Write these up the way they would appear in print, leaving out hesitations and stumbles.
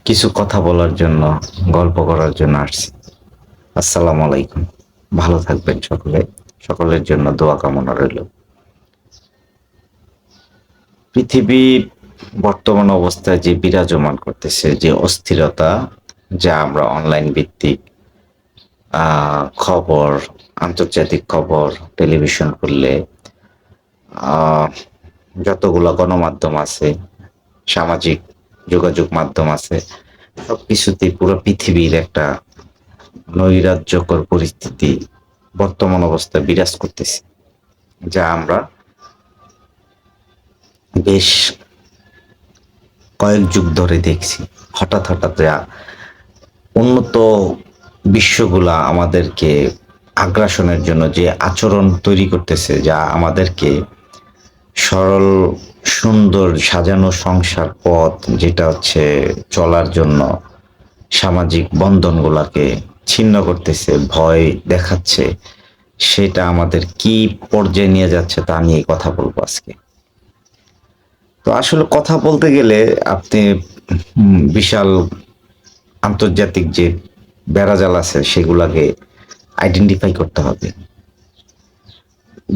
কিছু কথা বলার জন্য, গল্প করার জন্য আসছি। আসসালামু আলাইকুম। ভালো থাকবেন সকলে। সকলের জন্য দোয়া কামনা রইল। পৃথিবী বর্তমান অবস্থায় যে বিরাজমান করতেছে, যে অস্থিরতা, যা আমরা অনলাইন ভিত্তিক খবর, আন্তর্জাতিক খবর টেলিভিশন খুললে আহ, যতগুলা গণমাধ্যম আছে, সামাজিক যোগাযোগ মাধ্যম আছে, সবকিছুতেই পুরো পৃথিবীর একটা নৈরাজ্যকর পরিস্থিতি বর্তমান অবস্থায় বিরাজ করতেছে, যা আমরা বেশ কয়েক যুগ ধরে দেখছি। হঠাৎ হঠাৎ যা উন্নত বিশ্বগুলা আমাদেরকে আগ্রাসনের জন্য যে আচরণ তৈরি করতেছে, যা আমাদেরকে সরল সুন্দর সাজানো সংসার পথ, যেটা হচ্ছে চলার জন্য সামাজিক বন্ধনগুলাকে ছিন্ন করতেছে, ভয় দেখাচ্ছে, সেটা আমাদের কি পর্যায়ে নিয়ে যাচ্ছে তা নিয়ে কথা বলবো আজকে। তো আসলে কথা বলতে গেলে আপনি বিশাল আন্তর্জাতিক যে বেড়াজাল আছে সেগুলাকে আইডেন্টিফাই করতে হবে।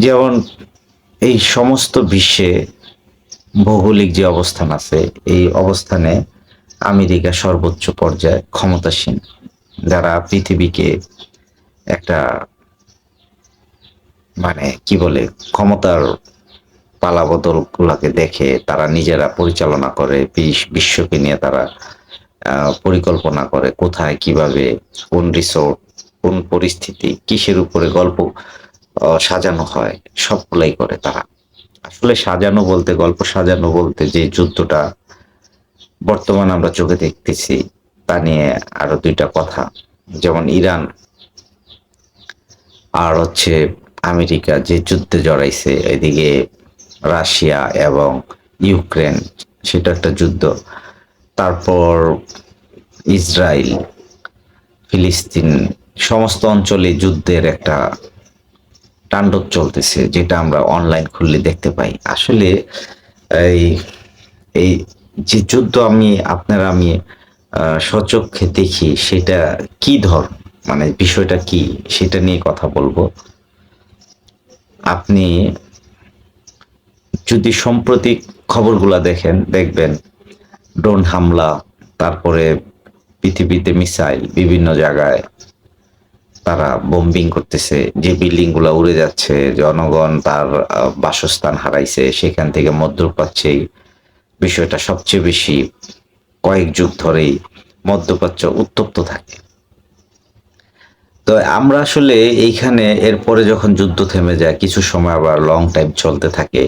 যেমন এই সমস্ত বিশ্বে ভৌগোলিক যে অবস্থান আছে, এই অবস্থানে আমেরিকা সর্বোচ্চ পর্যায়ে ক্ষমতাসীন, যারা পৃথিবীকে একটা মানে কি বলে ক্ষমতার পালাবদল গুলাকে দেখে তারা নিজেরা পরিচালনা করে, বিশ্বকে নিয়ে তারা পরিকল্পনা করে, কোথায় কিভাবে কোন রিসোর্ট, কোন পরিস্থিতি, কিসের উপরে গল্প সাজানো হয়, সবগুলাই করে তারা। আসলে সাজানো বলতে, গল্প সাজানো বলতে, যে যুদ্ধটা বর্তমান আমরা চোখে দেখতেছি তা নিয়ে আরো দুইটা কথা। যেমন ইরান আর হচ্ছে আমেরিকা যে যুদ্ধে জড়াইছে, এদিকে রাশিয়া এবং ইউক্রেন, সেটা একটা যুদ্ধ। তারপর ইসরায়েল, ফিলিস্তিন, সমস্ত অঞ্চলে যুদ্ধের একটা তাণ্ডব চলতেছে, যেটা আমরা অনলাইন খুললে দেখতে পাই। আসলে এই এই যে যুদ্ধ আমি স্বচক্ষে দেখি, সেটা কি মানে বিষয়টা কি, সেটা নিয়ে কথা বলবো। আপনি যদি সাম্প্রতিক খবরগুলা দেখবেন ড্রোন হামলা, তারপরে পৃথিবীতে মিসাইল, বিভিন্ন জায়গায় তারা বোম্বিং করতেছে, যে বিল্ডিং গুলা উড়ে যাচ্ছে, জনগণ তার বাসস্থান হারাইছে, সেখান থেকে মধ্যপ্রাচ্যে বিষয়টা সবচেয়ে বেশি কয়েক যুগ ধরেই মধ্যপ্রাচ্য উত্তপ্ত থাকে। তো আমরা আসলে এইখানে এরপরে যখন যুদ্ধ থেমে যায়, কিছু সময় আবার লং টাইম চলতে থাকে,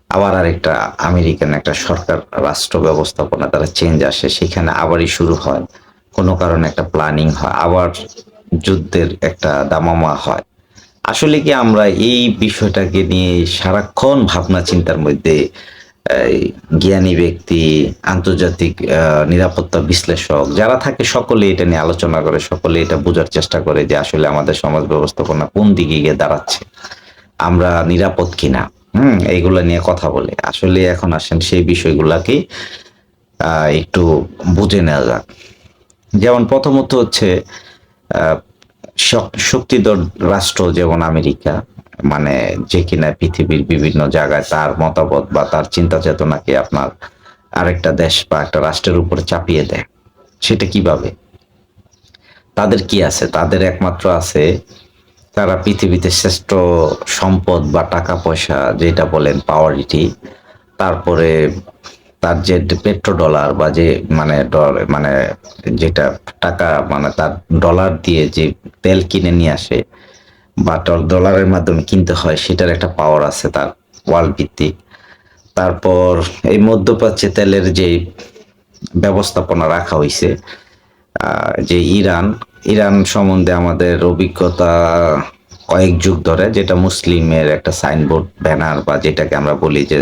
আবার আরেকটা আমেরিকান একটা সরকার রাষ্ট্র ব্যবস্থাপনা তারা চেঞ্জ আসে, সেখানে আবারই শুরু হয়, কোনো কারণে একটা প্ল্যানিং হয়, আবার যুদ্ধের একটা দামামা হয়। আসলে কি আমরা এই বিষয়টাকে নিয়ে সারাক্ষণ ভাবনা চিন্তার মধ্যে এই জ্ঞানী ব্যক্তি, আন্তর্জাতিক নিরাপত্তা বিশ্লেষক যারা থাকে, সকলে এটা নিয়ে আলোচনা করে, সকলে এটা বোঝার চেষ্টা করে যে আসলে আমাদের সমাজ ব্যবস্থাপনা কোন দিকে গিয়ে দাঁড়াচ্ছে, আমরা নিরাপদ কিনা। এইগুলা নিয়ে কথা বলে। আসলে এখন আসেন সেই বিষয়গুলাকে একটু বুঝে নেওয়া যাক। যেমন প্রথমত হচ্ছে আহ, শক্তিধর রাষ্ট্র যেমন আমেরিকা, মানে যে কিনা পৃথিবীর বিভিন্ন জায়গায় তার মতামত বা তার চিন্তা চেতনাকে আপনার আরেকটা দেশ বা একটা রাষ্ট্রের উপরে চাপিয়ে দেয়। সেটা কিভাবে? তাদের কি আছে? তাদের একমাত্র আছে, তারা পৃথিবীতে শ্রেষ্ঠ সম্পদ বা টাকা পয়সা যেটা বলেন পাওয়ারিটি, তারপরে তার যে পেট্রো ডলার বা যে মানে যেটা টাকা, মানে তার ডলার দিয়ে যে তেল কিনে নিয়ে আসে বা ডলারের মাধ্যমে কিনতে হয়, সেটার একটা পাওয়ার আছে তার, ওয়ার্ল্ড ভিত্তিক। তারপর এই মধ্যপ্রাচ্যে তেলের যে ব্যবস্থাপনা রাখা হয়েছে, যে ইরান, ইরান সম্বন্ধে আমাদের অভিজ্ঞতা কয়েক যুগ ধরে, যেটা মুসলিমের একটা সাইনবোর্ড, ব্যানার, বা যেটাকে আমরা বলি যে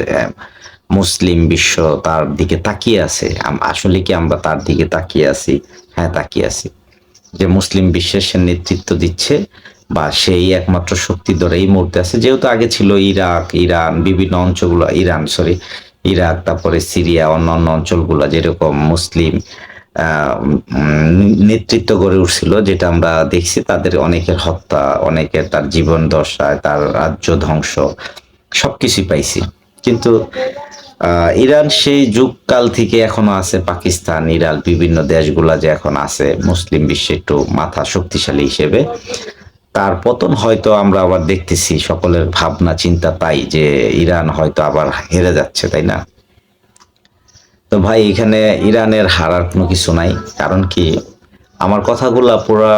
মুসলিম বিশ্ব তার দিকে তাকিয়ে আছে। আসলে কি আমরা তার দিকে তাকিয়ে আছি? হ্যাঁ, তাকিয়ে আছি। যে মুসলিম বিশ্বের সে নেতৃত্ব দিচ্ছে বা সেই একমাত্র শক্তি ধরে এই মুহূর্তে আছে, যেহেতু আগে ছিল ইরাক, ইরান, বিভিন্ন অঞ্চলগুলো, ইরাক, তারপরে সিরিয়া, অন্যান্য অঞ্চলগুলো যেরকম মুসলিম নেতৃত্ব গড়ে উঠছিল, যেটা আমরা দেখছি তাদের অনেকের হত্যা, অনেকের তার জীবন দশায়, তার রাজ্য ধ্বংস সবকিছু পাইছি। কিন্তু ইরান সেই যুগকাল থেকে এখনো আছে, পাকিস্তান, ইরান, বিভিন্ন দেশগুলা যে এখন আছে মুসলিম বিশ্বে একটু মাথা শক্তিশালী হিসেবে, তার পতন হয়তো আমরা আবার দেখতেছি। সকলের ভাবনা চিন্তা তাই যে ইরান হয়তো আবার হেরে যাচ্ছে, তাই না? তো ভাই, এখানে ইরানের হারার কোনো কিছু নাই। কারণ কি, আমার কথাগুলা পুরা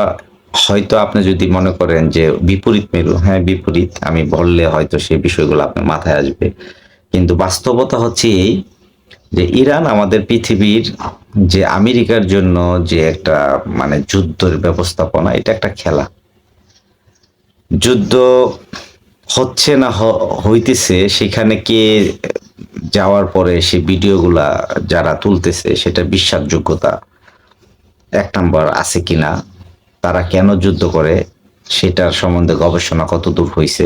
হয়তো আপনি যদি মনে করেন যে বিপরীত মেরু, হ্যাঁ বিপরীত, আমি বললে হয়তো সেই বিষয়গুলো আপনার মাথায় আসবে। কিন্তু বাস্তবতা হচ্ছে এই যে ইরান আমাদের পৃথিবীর যে আমেরিকার জন্য যে একটা মানে যুদ্ধের ব্যবস্থাপনা, এটা একটা খেলা। যুদ্ধ হচ্ছে না হইতেছে, সেখানে কে যাওয়ার পরে সে ভিডিওগুলা যারা তুলতেছে সেটা বিশ্বাসযোগ্যতা এক নাম্বার আছে কিনা, তারা কেন যুদ্ধ করে সেটার সম্বন্ধে গবেষণা কতদূর হয়েছে,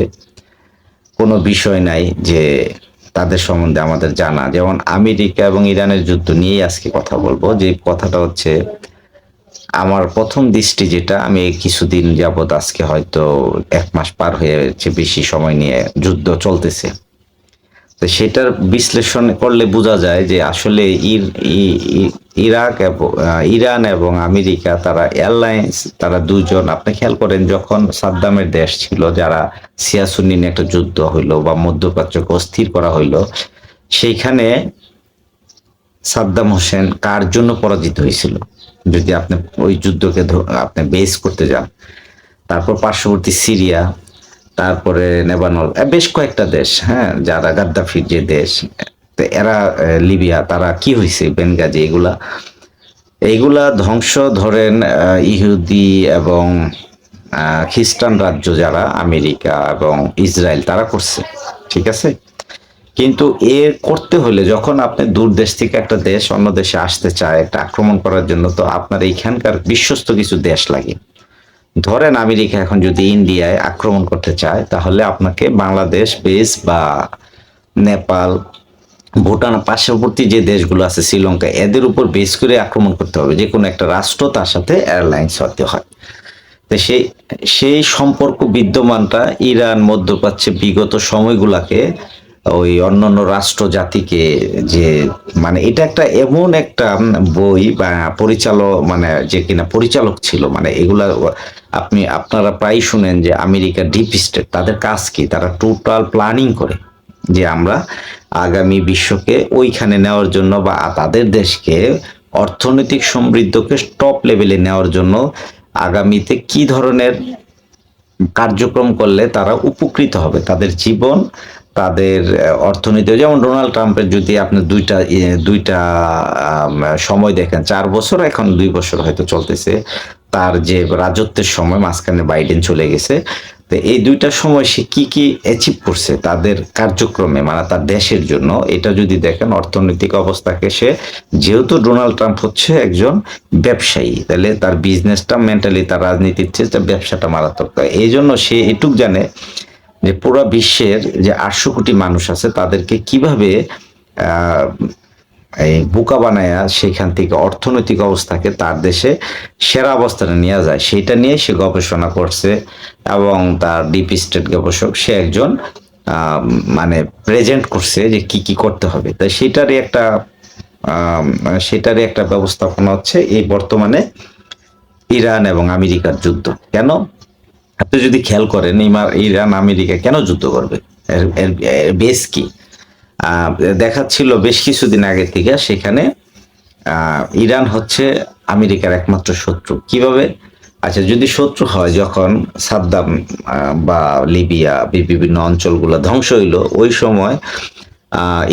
কোনো বিষয় নাই যে তাদের সম্বন্ধে আমাদের জানা। যেমন আমেরিকা এবং ইরানের যুদ্ধ নিয়েই আজকে কথা বলবো। যে কথাটা হচ্ছে, আমার প্রথম দৃষ্টি যেটা, আমি কিছুদিন যাবৎ, আজকে হয়তো 1 মাস পার হয়েছে, বেশি সময় নিয়ে যুদ্ধ চলতেছে। তো সেটার বিশ্লেষণ করলে বোঝা যায় যে আসলে ইরান এবং আমেরিকা তারা অ্যালায়েন্স, তারা দুজন। আপনি খেয়াল করেন, যখন সাদ্দামের দেশ ছিল, যারা সিয়াসুন্নি নিয়ে একটা যুদ্ধ হইলো বা মধ্যপ্রাচ্যকে অস্থির করা হইলো, সেইখানে সাদ্দাম হোসেন কার জন্য পরাজিত হয়েছিল, যদি আপনি ওই যুদ্ধকে আপনি বেস করতে যান। তারপর পার্শ্ববর্তী সিরিয়া, তারপরে নেবানল, বেশ কয়েকটা দেশ, হ্যাঁ, যারা গাদ্দাফির যে দেশ, তো এরা, লিবিয়া, তারা কি হয়েছে, বেনগাজি, এগুলা এইগুলা ধ্বংস, ধরেন ইহুদি এবং খ্রিস্টান রাজ্য যারা আমেরিকা এবং ইসরায়েল তারা করছে, ঠিক আছে। কিন্তু এ করতে হলে, যখন আপনি দূর দেশ থেকে একটা দেশ অন্য দেশে আসতে চায় একটা আক্রমণ করার জন্য, তো আপনার এইখানকার বিশ্বস্ত কিছু দেশ লাগে। ধরেন আমেরিকা এখন যদি ইন্ডিয়ায় আক্রমণ করতে চায়, তাহলে আপনাকে বাংলাদেশ বেস বা নেপাল, ভুটান, পার্শ্ববর্তী যে দেশগুলো আছে, শ্রীলঙ্কা, এদের উপর বেস করে আক্রমণ করতে হবে। যে কোনো একটা রাষ্ট্র, তার সাথে এয়ারলাইন্স হতে হয়। তো সেই সম্পর্ক বিদ্যমানটা ইরান মধ্যপ্রাচ্যে বিগত সময়গুলাকে ওই অন্যান্য রাষ্ট্র জাতিকে, যে মানে এটা একটা এমন একটা বই বা পরিচালক, মানে যে কিনা পরিচালক ছিল, মানে এগুলা আপনারা প্রায় শুনেন যে আমেরিকা ডিপ স্টেট, তাদের কাজ কি, তারা টোটাল প্ল্যানিং করে যে আমরা আগামী বিশ্বকে ওইখানে নেওয়ার জন্য বা তাদের দেশকে অর্থনৈতিক সমৃদ্ধকে টপ লেভেলে নেওয়ার জন্য আগামীতে কি ধরনের কার্যক্রম করলে তারা উপকৃত হবে, তাদের জীবন, তাদের অর্থনীতি। যেমন ডোনাল্ড ট্রাম্পের যদি আপনি দুইটা সময় দেখেন, 4 বছর, এখন 2 বছর হয়তো চলতেছে তার যে রাজত্বের সময়, মাঝখানে বাইডেন চলে গেছে। তো এই দুইটা সময় সে কি কি অ্যাচিভ করছে তাদের কার্যক্রমে, মানে তার দেশের জন্য, এটা যদি দেখেন অর্থনৈতিক অবস্থাকে, সে যেহেতু ডোনাল্ড ট্রাম্প হচ্ছে একজন ব্যবসায়ী, তাহলে তার বিজনেসটা মেন্টালি, তার রাজনীতির চেয়ে ব্যবসাটা মারাত্মক। এই জন্য সে এটুক জানে যে পুরো বিশ্বের যে 800 কোটি মানুষ আছে, তাদেরকে কিভাবে আহ এই বোকা বানায়া সেখান থেকে অর্থনৈতিক অবস্থাকে তার দেশে সেরা অবস্থানে নিয়ে যায়, সেটা নিয়ে সে গবেষণা করছে। এবং তার ডিপ স্টেট গবেষক, সে একজন মানে প্রেজেন্ট করছে যে কি কি করতে হবে। তাই সেটারই একটা ব্যবস্থাপনা হচ্ছে এই বর্তমানে ইরান এবং আমেরিকার যুদ্ধ। কেন, আপনি যদি খেয়াল করেন, ইরান আমেরিকা কেন যুদ্ধ করবে, এর বেস কি? দেখাচ্ছিল বেশ কিছুদিন আগে থেকে, সেখানে ইরান হচ্ছে আমেরিকার একমাত্র শত্রু। কিভাবে? আচ্ছা, যদি শত্রু হয়, যখন সাদ্দাম বা লিবিয়া বিভিন্ন অঞ্চলগুলো ধ্বংস হইলো, ওই সময়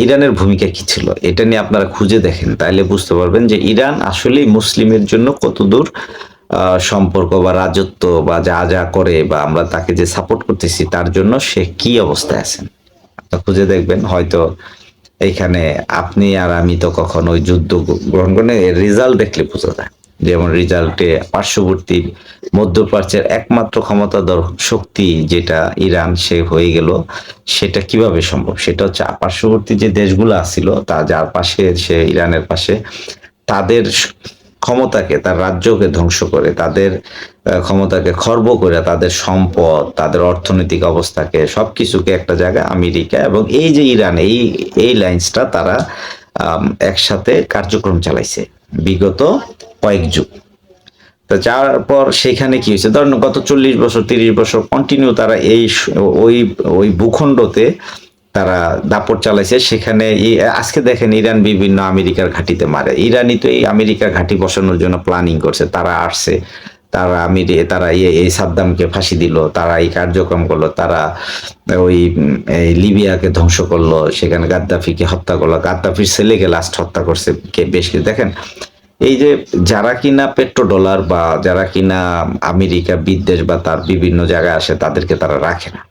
ইরানের ভূমিকা কি ছিল, এটা নিয়ে আপনারা খুঁজে দেখেন, তাইলে বুঝতে পারবেন যে ইরান আসলেই মুসলিমের জন্য কতদূর সম্পর্ক বা রাজত্ব বা যা যা করে, বা আমরা তাকে যে সাপোর্ট করতেছি, তার জন্য সে কি অবস্থায় আছেন খুঁজে দেখবেন। হয়তো এইখানে আপনি আর আমি তো কখনো ওই যুদ্ধ গ্রহণ করে, রেজাল্ট দেখলে বোঝা যায়। যেমন রেজাল্টে পার্শ্ববর্তী মধ্যপ্রাচ্যের একমাত্র ক্ষমতাধর শক্তি যেটা ইরান, সে হয়ে গেল। সেটা কিভাবে সম্ভব? সেটা হচ্ছে পার্শ্ববর্তী যে দেশগুলো আছিল, তা যার পাশে, সে ইরানের পাশে, তাদের ক্ষমতাকে, তার রাজ্যকে ধ্বংস করে, তাদের ক্ষমতাকে খর্ব করে, তাদের সম্পদ, তাদের অর্থনৈতিক অবস্থাকে, সবকিছুকে একটা জায়গায় আমেরিকা এবং এই যে ইরান, এই লাইন্সটা তারা একসাথে কার্যক্রম চালাইছে বিগত কয়েক যুগ। তো যাওয়ার পর সেখানে কি হয়েছে, ধরেন গত 40 বছর 30 বছর কন্টিনিউ তারা ওই ওই ভূখণ্ডতে তারা দাপট চালাইছে। সেখানে আজকে দেখেন ইরান বিভিন্ন আমেরিকার ঘাঁটিতে মারে। ইরানই তো এই আমেরিকার ঘাঁটি বসানোর জন্য প্ল্যানিং করছে। তারা আসছে, তারা এই সাদ্দামকে ফাঁসি দিল, তারা এই কার্যক্রম করলো, তারা ওই লিবিয়াকে ধ্বংস করলো, সেখানে গাদ্দাফিকে হত্যা করলো, গাদ্দাফির ছেলেকে লাস্ট হত্যা করছে কে বেশ কিছু। দেখেন এই যে যারা কিনা পেট্রো ডলার বা যারা কিনা আমেরিকা বিদ্বেষ বা তার বিভিন্ন জায়গায় আসে, তাদেরকে তারা রাখে না,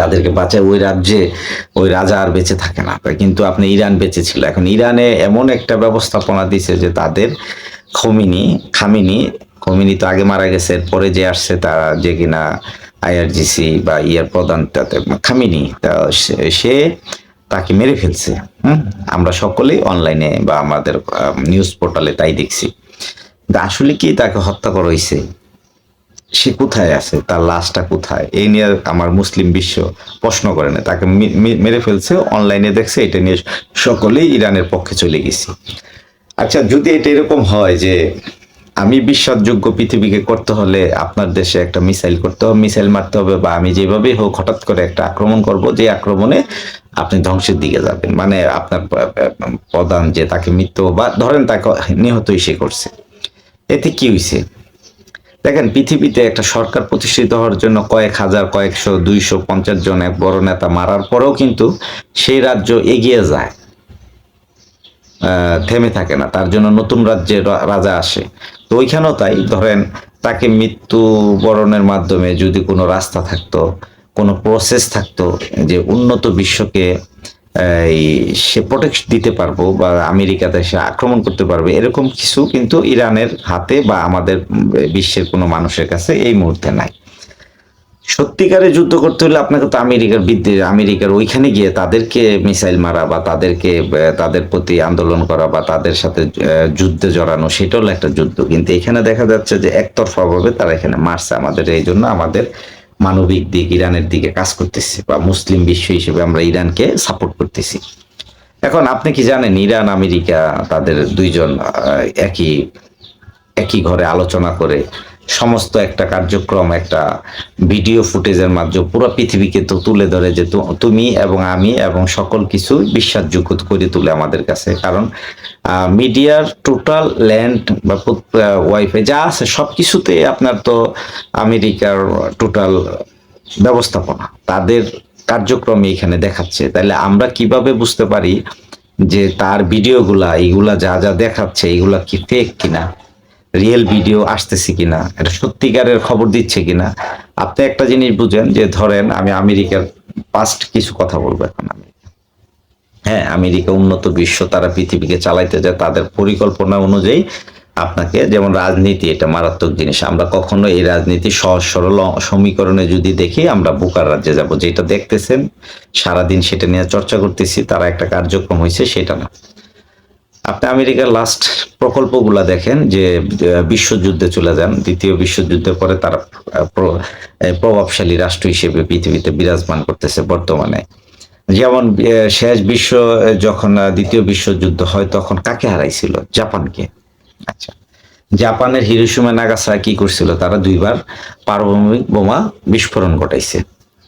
তাদেরকে বাঁচায়। ওই রাজ্যে ওই রাজা আর বেঁচে থাকে না, কিন্তু আপনি ইরান বেঁচে ছিল। এখন ইরানে এমন একটা ব্যবস্থাপনা দিছে যে তাদের খমিনি তো আগে মারা গেছে, পরে যে আসছে তারা যে কিনা আইআরজিসি বা ইয়ার প্রধান খামিনি, সে তাকে মেরে ফেলছে। আমরা সকলেই অনলাইনে বা আমাদের নিউজ পোর্টালে তাই দেখছি। আসলে কি তাকে হত্যা করা হয়েছে, সে কোথায় আছে, তার লাশটা কোথায়, এই নিয়ে আমার মুসলিম বিশ্ব প্রশ্ন করে না। তাকে মেরে ফেলছে, অনলাইনে দেখছে, এটা নিয়ে সকলেই ইরানের পক্ষে চলে গেছি। আচ্ছা, যদি এটা এরকম হয় যে আমি বিশ্বাসযোগ্য পৃথিবীকে করতে হলে আপনার দেশে একটা মিসাইল করতে হবে, মিসাইল মারতে হবে, বা আমি যেভাবেই হোক হঠাৎ করে একটা আক্রমণ করব, যে আক্রমণে আপনি ধ্বংসের দিকে যাবেন, মানে আপনার প্রধান যে তাকে মৃত্যু বা ধরেন তাকে নিহতই সে করছে, এতে কি হয়েছে? দেখেন পৃথিবীতে একটা সরকার প্রতিষ্ঠিত হওয়ার জন্য কয়েক হাজার, কয়েকশো, 250 জন এক বড় নেতা মারার পরেও কিন্তু সেই রাজ্য এগিয়ে যায়, থেমে থাকে না। তার জন্য নতুন রাজ্যের রাজা আসে। তো ওইখানেও তাই, ধরেন তাকে মৃত্যু বরণের মাধ্যমে যদি কোনো রাস্তা থাকতো, কোনো প্রসেস থাকতো যে উন্নত বিশ্বকে এই সে প্রোটেক্ট দিতে পারবো বা আমেরিকাতে সে আক্রমণ করতে পারবে, এরকম কিছু কিন্তু ইরানের হাতে বা আমাদের বিশ্বের কোনো মানুষের কাছে এই মুহূর্তে নাই। সত্যিকারে যুদ্ধ করতে হলে আপনাকে তো আমেরিকার ওইখানে গিয়ে তাদেরকে মিসাইল মারা বা তাদেরকে তাদের প্রতি আন্দোলন করা বা তাদের সাথে যুদ্ধে জড়ানো, সেটা হলো একটা যুদ্ধ। কিন্তু এখানে দেখা যাচ্ছে যে একতরফা ভাবে তারা এখানে মারছে। আমাদের এই জন্য আমাদের মানবিক দিক ইরানের দিকে কাজ করতেছে, বা মুসলিম বিশ্ব হিসেবে আমরা ইরানকে সাপোর্ট করতেছি। এখন আপনি কি জানেন ইরান আমেরিকা তাদের দুইজন একই একই ঘরে আলোচনা করে সমস্ত একটা কার্যক্রম, একটা ভিডিও ফুটেজের মাধ্যমে পুরো পৃথিবীকে তো তুলে ধরে যে তুমি এবং আমি এবং সকল কিছু বিশ্বাসযোগ্য করে তুলে আমাদের কাছে। কারণ মিডিয়ার টোটাল ল্যান্ড বা ওয়াইফাই যা আছে সবকিছুতে আপনার তো আমেরিকার টোটাল ব্যবস্থাপনা, তাদের কার্যক্রম এখানে দেখাচ্ছে। তাহলে আমরা কিভাবে বুঝতে পারি যে তার ভিডিওগুলা এইগুলা যা যা দেখাচ্ছে এগুলা কি ফেক কিনা, রিয়েল ভিডিও আসতেছে কিনা, এটা সত্যিকারের খবর দিচ্ছে কিনা? আপনি একটা জিনিস বুঝেন যে ধরেন আমি আমেরিকার পাস্ট কিছু কথা বলবো এখন। হ্যাঁ, আমেরিকা উন্নত বিশ্ব, তারা পৃথিবীকে চালাইতে যায় তাদের পরিকল্পনা অনুযায়ী। আপনাকে যেমন রাজনীতি, এটা মারাত্মক জিনিস। আমরা কখনো এই রাজনীতি সহজ সরল সমীকরণে যদি দেখি আমরা বোকার রাজ্যে যাব। যেটা দেখতেছেন সারাদিন সেটা নিয়ে চর্চা করতেছি, তারা একটা কার্যক্রম হয়েছে সেটা না। আপনি আমেরিকার লাস্ট প্রকল্পগুলা দেখেন, যে বিশ্বযুদ্ধে চলে যান, দ্বিতীয় বিশ্বযুদ্ধের পরে তারা প্রভাবশালী রাষ্ট্র হিসেবে পৃথিবীতে বিরাজমান করতেছে বর্তমানে। যেমন শেষ যখন দ্বিতীয় বিশ্বযুদ্ধ হয় তখন কাকে হারাইছিল? জাপানকে। আচ্ছা, জাপানের হিরোশিমা নাগাসাকি কি করছিল? তারা 2বার পারমাণবিক বোমা বিস্ফোরণ ঘটাইছে।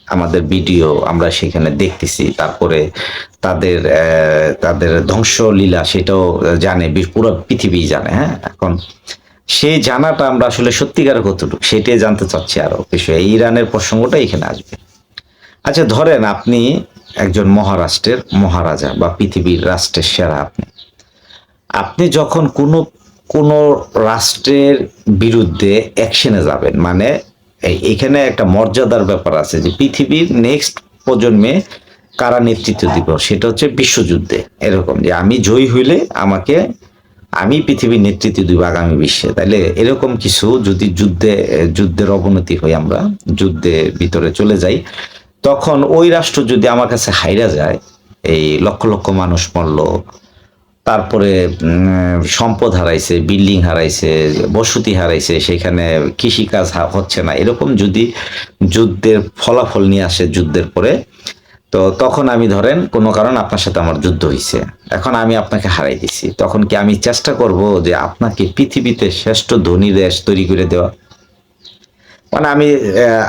আমাদের ভিডিও আমরা সেখানে দেখতেছি। তারপরে তাদের ধ্বংসলীলা সেটাও জানে, পুরো পৃথিবী জানে। হ্যাঁ, এখন সেই জানাটা আমরা আসলে সত্যিকার কতটুকু সেটাই জানতে চাচ্ছি। আরো কিছু এই ইরানের প্রসঙ্গটা এখানে আসবে। আচ্ছা, ধরেন আপনি একজন মহারাষ্ট্রের মহারাজা বা পৃথিবীর রাষ্ট্রের সেরা। আপনি যখন কোনো রাষ্ট্রের বিরুদ্ধে অ্যাকশনে যাবেন, মানে এখানে একটা মর্যাদার ব্যাপার আছে যে পৃথিবীর নেক্সট প্রজন্মে কারা নেতৃত্ব দিব, সেটা হচ্ছে বিশ্বযুদ্ধে। এরকম যে আমি জয়ী হইলে আমি পৃথিবীর নেতৃত্ব দিব আগামী বিশ্বে। তাইলে এরকম কিছু যদি যুদ্ধের অবনতি হয়, আমরা যুদ্ধের ভিতরে চলে যাই, তখন ওই রাষ্ট্র যদি আমার কাছে হাইরা যায়, এই লক্ষ লক্ষ মানুষ মরলো, তারপরে সম্পদ হারাইছে, বিল্ডিং হারাইছে, বসতি হারাইছে, সেখানে কৃষিকাজ হচ্ছে না, এরকম যদি যুদ্ধের ফলাফল নিয়ে আসে যুদ্ধের পরে, তো তখন আমি ধরেন কোনো কারণ আপনার সাথে আমার যুদ্ধ হয়েছে, এখন আমি আপনাকে হারাই দিছি, তখন কি আমি চেষ্টা করব যে আপনাকে পৃথিবীতে শ্রেষ্ঠ ধনী দেশ তৈরি করে দেওয়া? মানে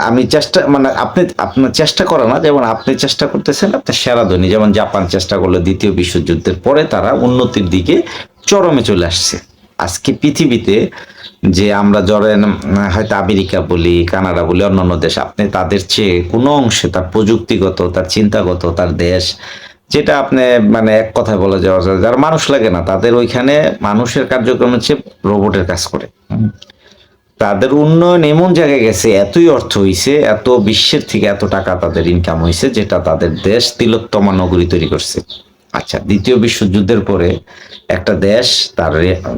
আমি চেষ্টা, মানে আপনি আপনার চেষ্টা করে না, যেমন আপনি চেষ্টা করতেছেন আপনার সেরা ধনী, যেমন জাপান চেষ্টা করলো দ্বিতীয় বিশ্বযুদ্ধের পরে, তারা উন্নতির দিকে চরমে চলে আসছে। আজকে পৃথিবীতে যে আমরা ধরেন হয়তো আমেরিকা বলি, কানাডা বলি, অন্যান্য দেশ, আপনি তাদের চেয়ে কোনো অংশে তার প্রযুক্তিগত, তার চিন্তাগত, তার দেশ, যেটা আপনি মানে এক কথায় বলা যাওয়া যায়, যারা মানুষ লাগে না তাদের ওইখানে মানুষের কার্যক্রম হচ্ছে রোবটের কাজ করে। তাদের উন্নয়ন এমন জায়গায় গেছে, এতই অর্থ হইছে, এত বিশ্বের থেকে এত টাকা তাদের ইনকাম হয়েছে, যেটা তাদের দেশ তিলোত্তমা নগরী তৈরি করছে। আচ্ছা, দ্বিতীয় বিশ্বযুদ্ধের পরে একটা দেশ তার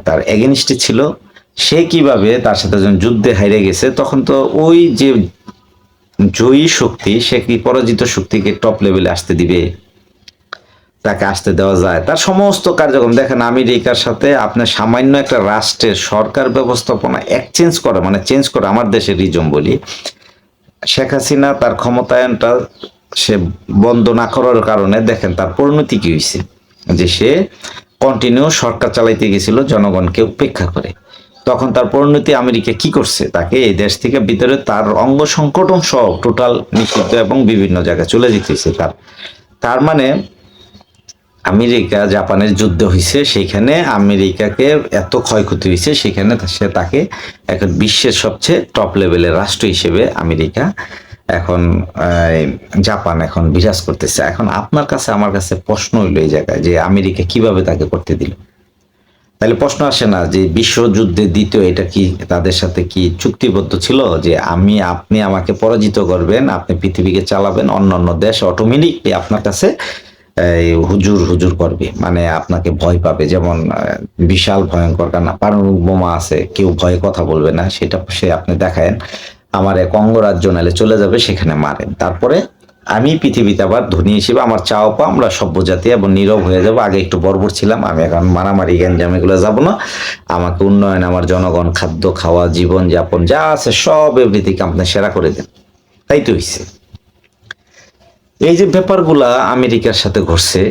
তার এগেনিস্টে ছিল, সে কিভাবে তার সাথে যখন যুদ্ধে হাইরে গেছে, তখন তো ওই যে জয়ী শক্তি, সে কি পরাজিত শক্তিকে টপ লেভেলে আসতে দিবে? তাকে আসতে দেওয়া যায়? তার সমস্ত কার্যক্রম দেখেন, আমেরিকার সাথে আপনার সামান্য একটা রাষ্ট্রের সরকার ব্যবস্থাপনা এক্সচেঞ্জ করে, মানে চেঞ্জ করে, আমার দেশের রিজম বলি, শেখ হাসিনা তার ক্ষমতায়নটা সে বন্ধ না করার কারণে দেখেন তার পরিণতি কি হয়েছে, যে সে কন্টিনিউ সরকার চালাইতে গেছিল জনগণকে উপেক্ষা করে। তখন তার পরিণতি আমেরিকা কি করছে, তাকে এই দেশ থেকে ভিতরে তার অঙ্গ সংগঠন সহ টোটাল নিষিদ্ধ এবং বিভিন্ন জায়গায় চলে যেতেছে। তার তার মানে আমেরিকা জাপানের যুদ্ধ হয়েছে, সেখানে আমেরিকাকে এত ক্ষয়ক্ষতি হয়েছে, সেখানে সে তাকে এখন বিশ্বের সবচেয়ে টপ লেভেলের রাষ্ট্র হিসেবে আমেরিকা এখন জাপান এখন বিরাজ করতেছে। এখন আপনার কাছে আমার কাছে প্রশ্ন হইলো এই জায়গায়, যে আমেরিকা কিভাবে তাকে করতে দিল? তাহলে প্রশ্ন আসে না যে বিশ্বযুদ্ধে দ্বিতীয় এটা কি তাদের সাথে কি চুক্তিবদ্ধ ছিল, যে আপনি আমাকে পরাজিত করবেন, আপনি পৃথিবীকে চালাবেন, অন্যান্য দেশ অটোমেটিকলি আপনার কাছে এই হুজুর হুজুর করবে, মানে আপনাকে ভয় পাবে, যেমন বিশাল ভয়ঙ্কর কারণ পারমাণবিক বোমা আছে, কেউ ভয়ে কথা বলবে না, সেটা সে আপনি দেখায়েন, আমার এক অঙ্গরাজ্য নালে চলে যাবে, সেখানে মারেন, তারপরে আমি পৃথিবীতে আবার ধনী হিসেবে আমার চাও পা আমরা সভ্য জাতি এবং নীরব হয়ে যাব, আগে একটু বর্বর ছিলাম, আমি এখন মারামারি গ্যাঞ্জাম এগুলো যাব না, আমাকে উন্নয়ন, আমার জনগণ, খাদ্য খাওয়া, জীবন যাপন যা আছে সব এভরিথিং আপনি সেরা করে দেন। তাই তো হইছে। এই যে ব্যাপারগুলা আমেরিকার সাথে ঘটছে,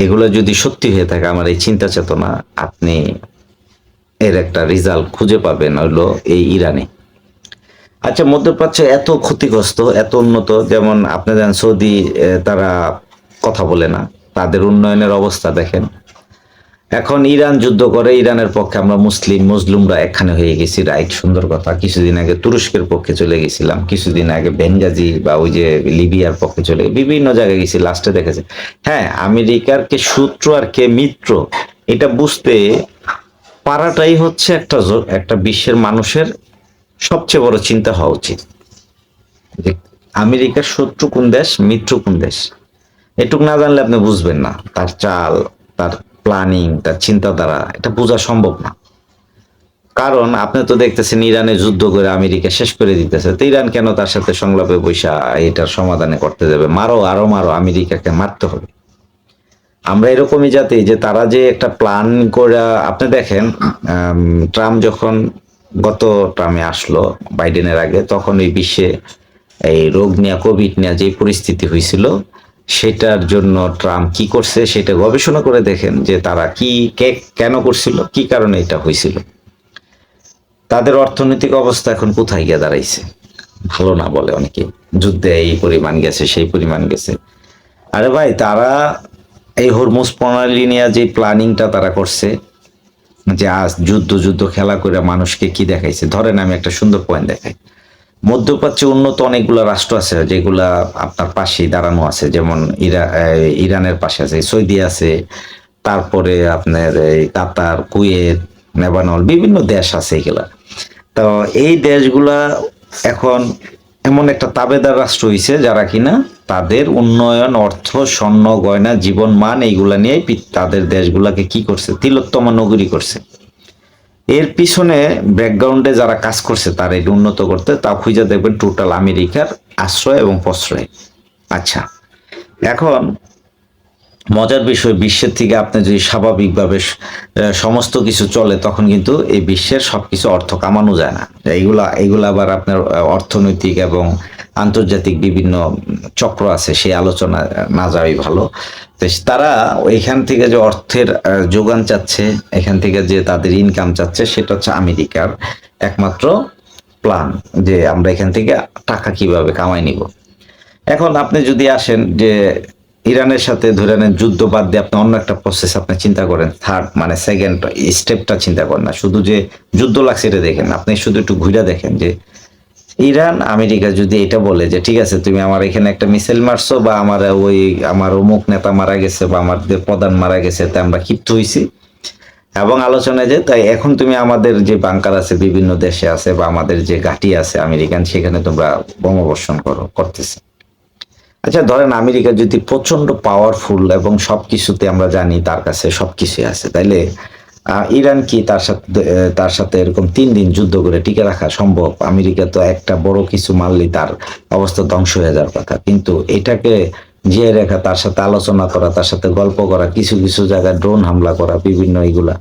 এগুলো যদি সত্যি হয়ে থাকে, আমার এই চিন্তা চেতনা, আপনি এর একটা রেজাল্ট খুঁজে পাবেন হইলো এই ইরানে। আচ্ছা, মধ্যপ্রাচ্য এত ক্ষতিগ্রস্ত, এত উন্নত, যেমন আপনি জানেন সৌদি, তারা কথা বলে না, তাদের উন্নয়নের অবস্থা দেখেন। এখন ইরান যুদ্ধ করে, ইরানের পক্ষে আমরা মুসলিমরা একখানে হয়ে গেছি, রাইট, সুন্দর কথা। কিছুদিন আগে তুরস্কের পক্ষে চলে গেছিলাম, কিছুদিন আগে বেনগাজি বা ওই যে লিবিয়ার পক্ষে চলে, বিভিন্ন জায়গায় গেছি, লাস্টে দেখেছে হ্যাঁ আমেরিকার কে শত্রু আর কে মিত্র এটা বুঝতে পারাটাই হচ্ছে একটা বিশ্বের মানুষের সবচেয়ে বড় চিন্তা হওয়া উচিত, যে আমেরিকার শত্রু কোন দেশ, মিত্র কোন দেশ। এটুক না জানলে আপনি বুঝবেন না তার চাল, তার প্ল্যানিং, তার চিন্তাধারা, এটা বোঝা সম্ভব না। কারণ আপনি তো দেখতেছেন ইরানে যুদ্ধ করে আমেরিকা শেষ করে দিতেছে, তো ইরান কেন তার সাথে সংলাপে বৈশা এটার সমাধানে করতে যাবে? মারো, আরো মারো, আমেরিকাকে মারতে হবে। আমরা এরকমই জাতি যে তারা যে একটা প্ল্যান করে, আপনি দেখেন ট্রাম্প যখন গত ট্রামে আসলো বাইডেনের আগে, তখন এই বিশ্বে এই রোগ নিয়ে, কোভিড নিয়ে যে পরিস্থিতি হয়েছিল, সেটার জন্য ট্রাম্প কি করছে সেটা গবেষণা করে দেখেন, যে তারা কি কেন করছিল, কি কারণে এটা হয়েছিল। তাদের অর্থনৈতিক অবস্থা এখন কোথায় গিয়ে দাঁড়াইছে? ভালো না বলে অনেকে, যুদ্ধে এই পরিমাণ গেছে, সেই পরিমাণ গেছে। আরে ভাই, তারা এই হরমুজ প্রণালী নিয়ে যে প্ল্যানিংটা তারা করছে, যে আজ যুদ্ধ যুদ্ধ খেলা করে মানুষকে কি দেখাইছে। ধরেন আমি একটা সুন্দর পয়েন্ট দেখাই, মধ্যপ্রাচ্যে উন্নত অনেকগুলো রাষ্ট্র আছে যেগুলা আপনার পাশেই দাঁড়ানো আছে, যেমন ইরানের পাশে আছে, সৌদি আছে, তারপরে আপনার এই কাতার, কুয়েত, লেবানন, বিভিন্ন দেশ আছে এগুলা। তো এই দেশগুলা এখন এমন একটা তাবেদার রাষ্ট্র হইছে, যারা কিনা তাদের উন্নয়ন, অর্থ, স্বর্ণ গয়না, জীবন মান এইগুলা নিয়ে তাদের দেশগুলাকে কি করছে, তিলোত্তমা নগরী করছে। এর পিছনে ব্যাকগ্রাউন্ডে যারা কাজ করছে তারা এটা উন্নত করতে, তা খুঁজে দেখবেন টোটাল আমেরিকার আশ্রয় এবং প্রশ্রয়। আচ্ছা, এখন মজার বিষয়, বিশ্বের থেকে আপনি যদি স্বাভাবিকভাবে সমস্ত কিছু চলে, তখন কিন্তু এই বিশ্বের সবকিছু অর্থ কামানো যায় না। এইগুলা আবার আপনার অর্থনৈতিক এবং আন্তর্জাতিক বিভিন্ন চক্র আছে, সেই আলোচনা না যাওয়াই ভালো। তো তারা এখান থেকে যে অর্থের যোগান চাচ্ছে, এখান থেকে যে তাদের ইনকাম চাচ্ছে, সেটা হচ্ছে আমেরিকার একমাত্র প্ল্যান, যে আমরা এখান থেকে টাকা কিভাবে কামাই নিব। এখন আপনি যদি আসেন যে ইরানের সাথে ধরে নেন, যুদ্ধ বাদ দিয়ে আপনি অন্য একটা প্রসেস আপনি চিন্তা করেন, থার্ড মানে সেকেন্ড স্টেপটা চিন্তা করেন না, শুধু যে যুদ্ধ লাগছে এটা দেখেন, আপনি শুধু একটু ঘুরে দেখেন যে ইরান আমেরিকা যদি এটা বলে যে ঠিক আছে, তুমি আমার এখানে একটা মিসাইল মারছো, বা আমার অমুক নেতা মারা গেছে, বা আমাদের প্রধান মারা গেছে, তাই আমরা ক্ষিপ্ত হয়েছি, এবং আলোচনায় যে তাই এখন তুমি আমাদের যে বাংকার আছে বিভিন্ন দেশে আছে, বা আমাদের যে ঘাঁটি আছে আমেরিকান, সেখানে তোমরা বোমাবর্ষণ করতেছে। আচ্ছা ধরেন আমেরিকা যদি প্রচন্ড পাওয়ারফুল এবং সবকিছুতে আমরা জানি তার কাছে সবকিছু আছে, তাইলে ইরান কি তার সাথে এরকম 3 দিন যুদ্ধ করে টিকে রাখা সম্ভব? আমেরিকা তো একটা বড় কিছু মারলেই তার অবস্থা ধ্বংস হয়ে যাওয়ার কথা, কিন্তু এটাকে জিয়ে রেখা, তার সাথে আলোচনা করা, তার সাথে গল্প করা, কিছু কিছু জায়গায় ড্রোন হামলা করা, বিভিন্ন এগুলা।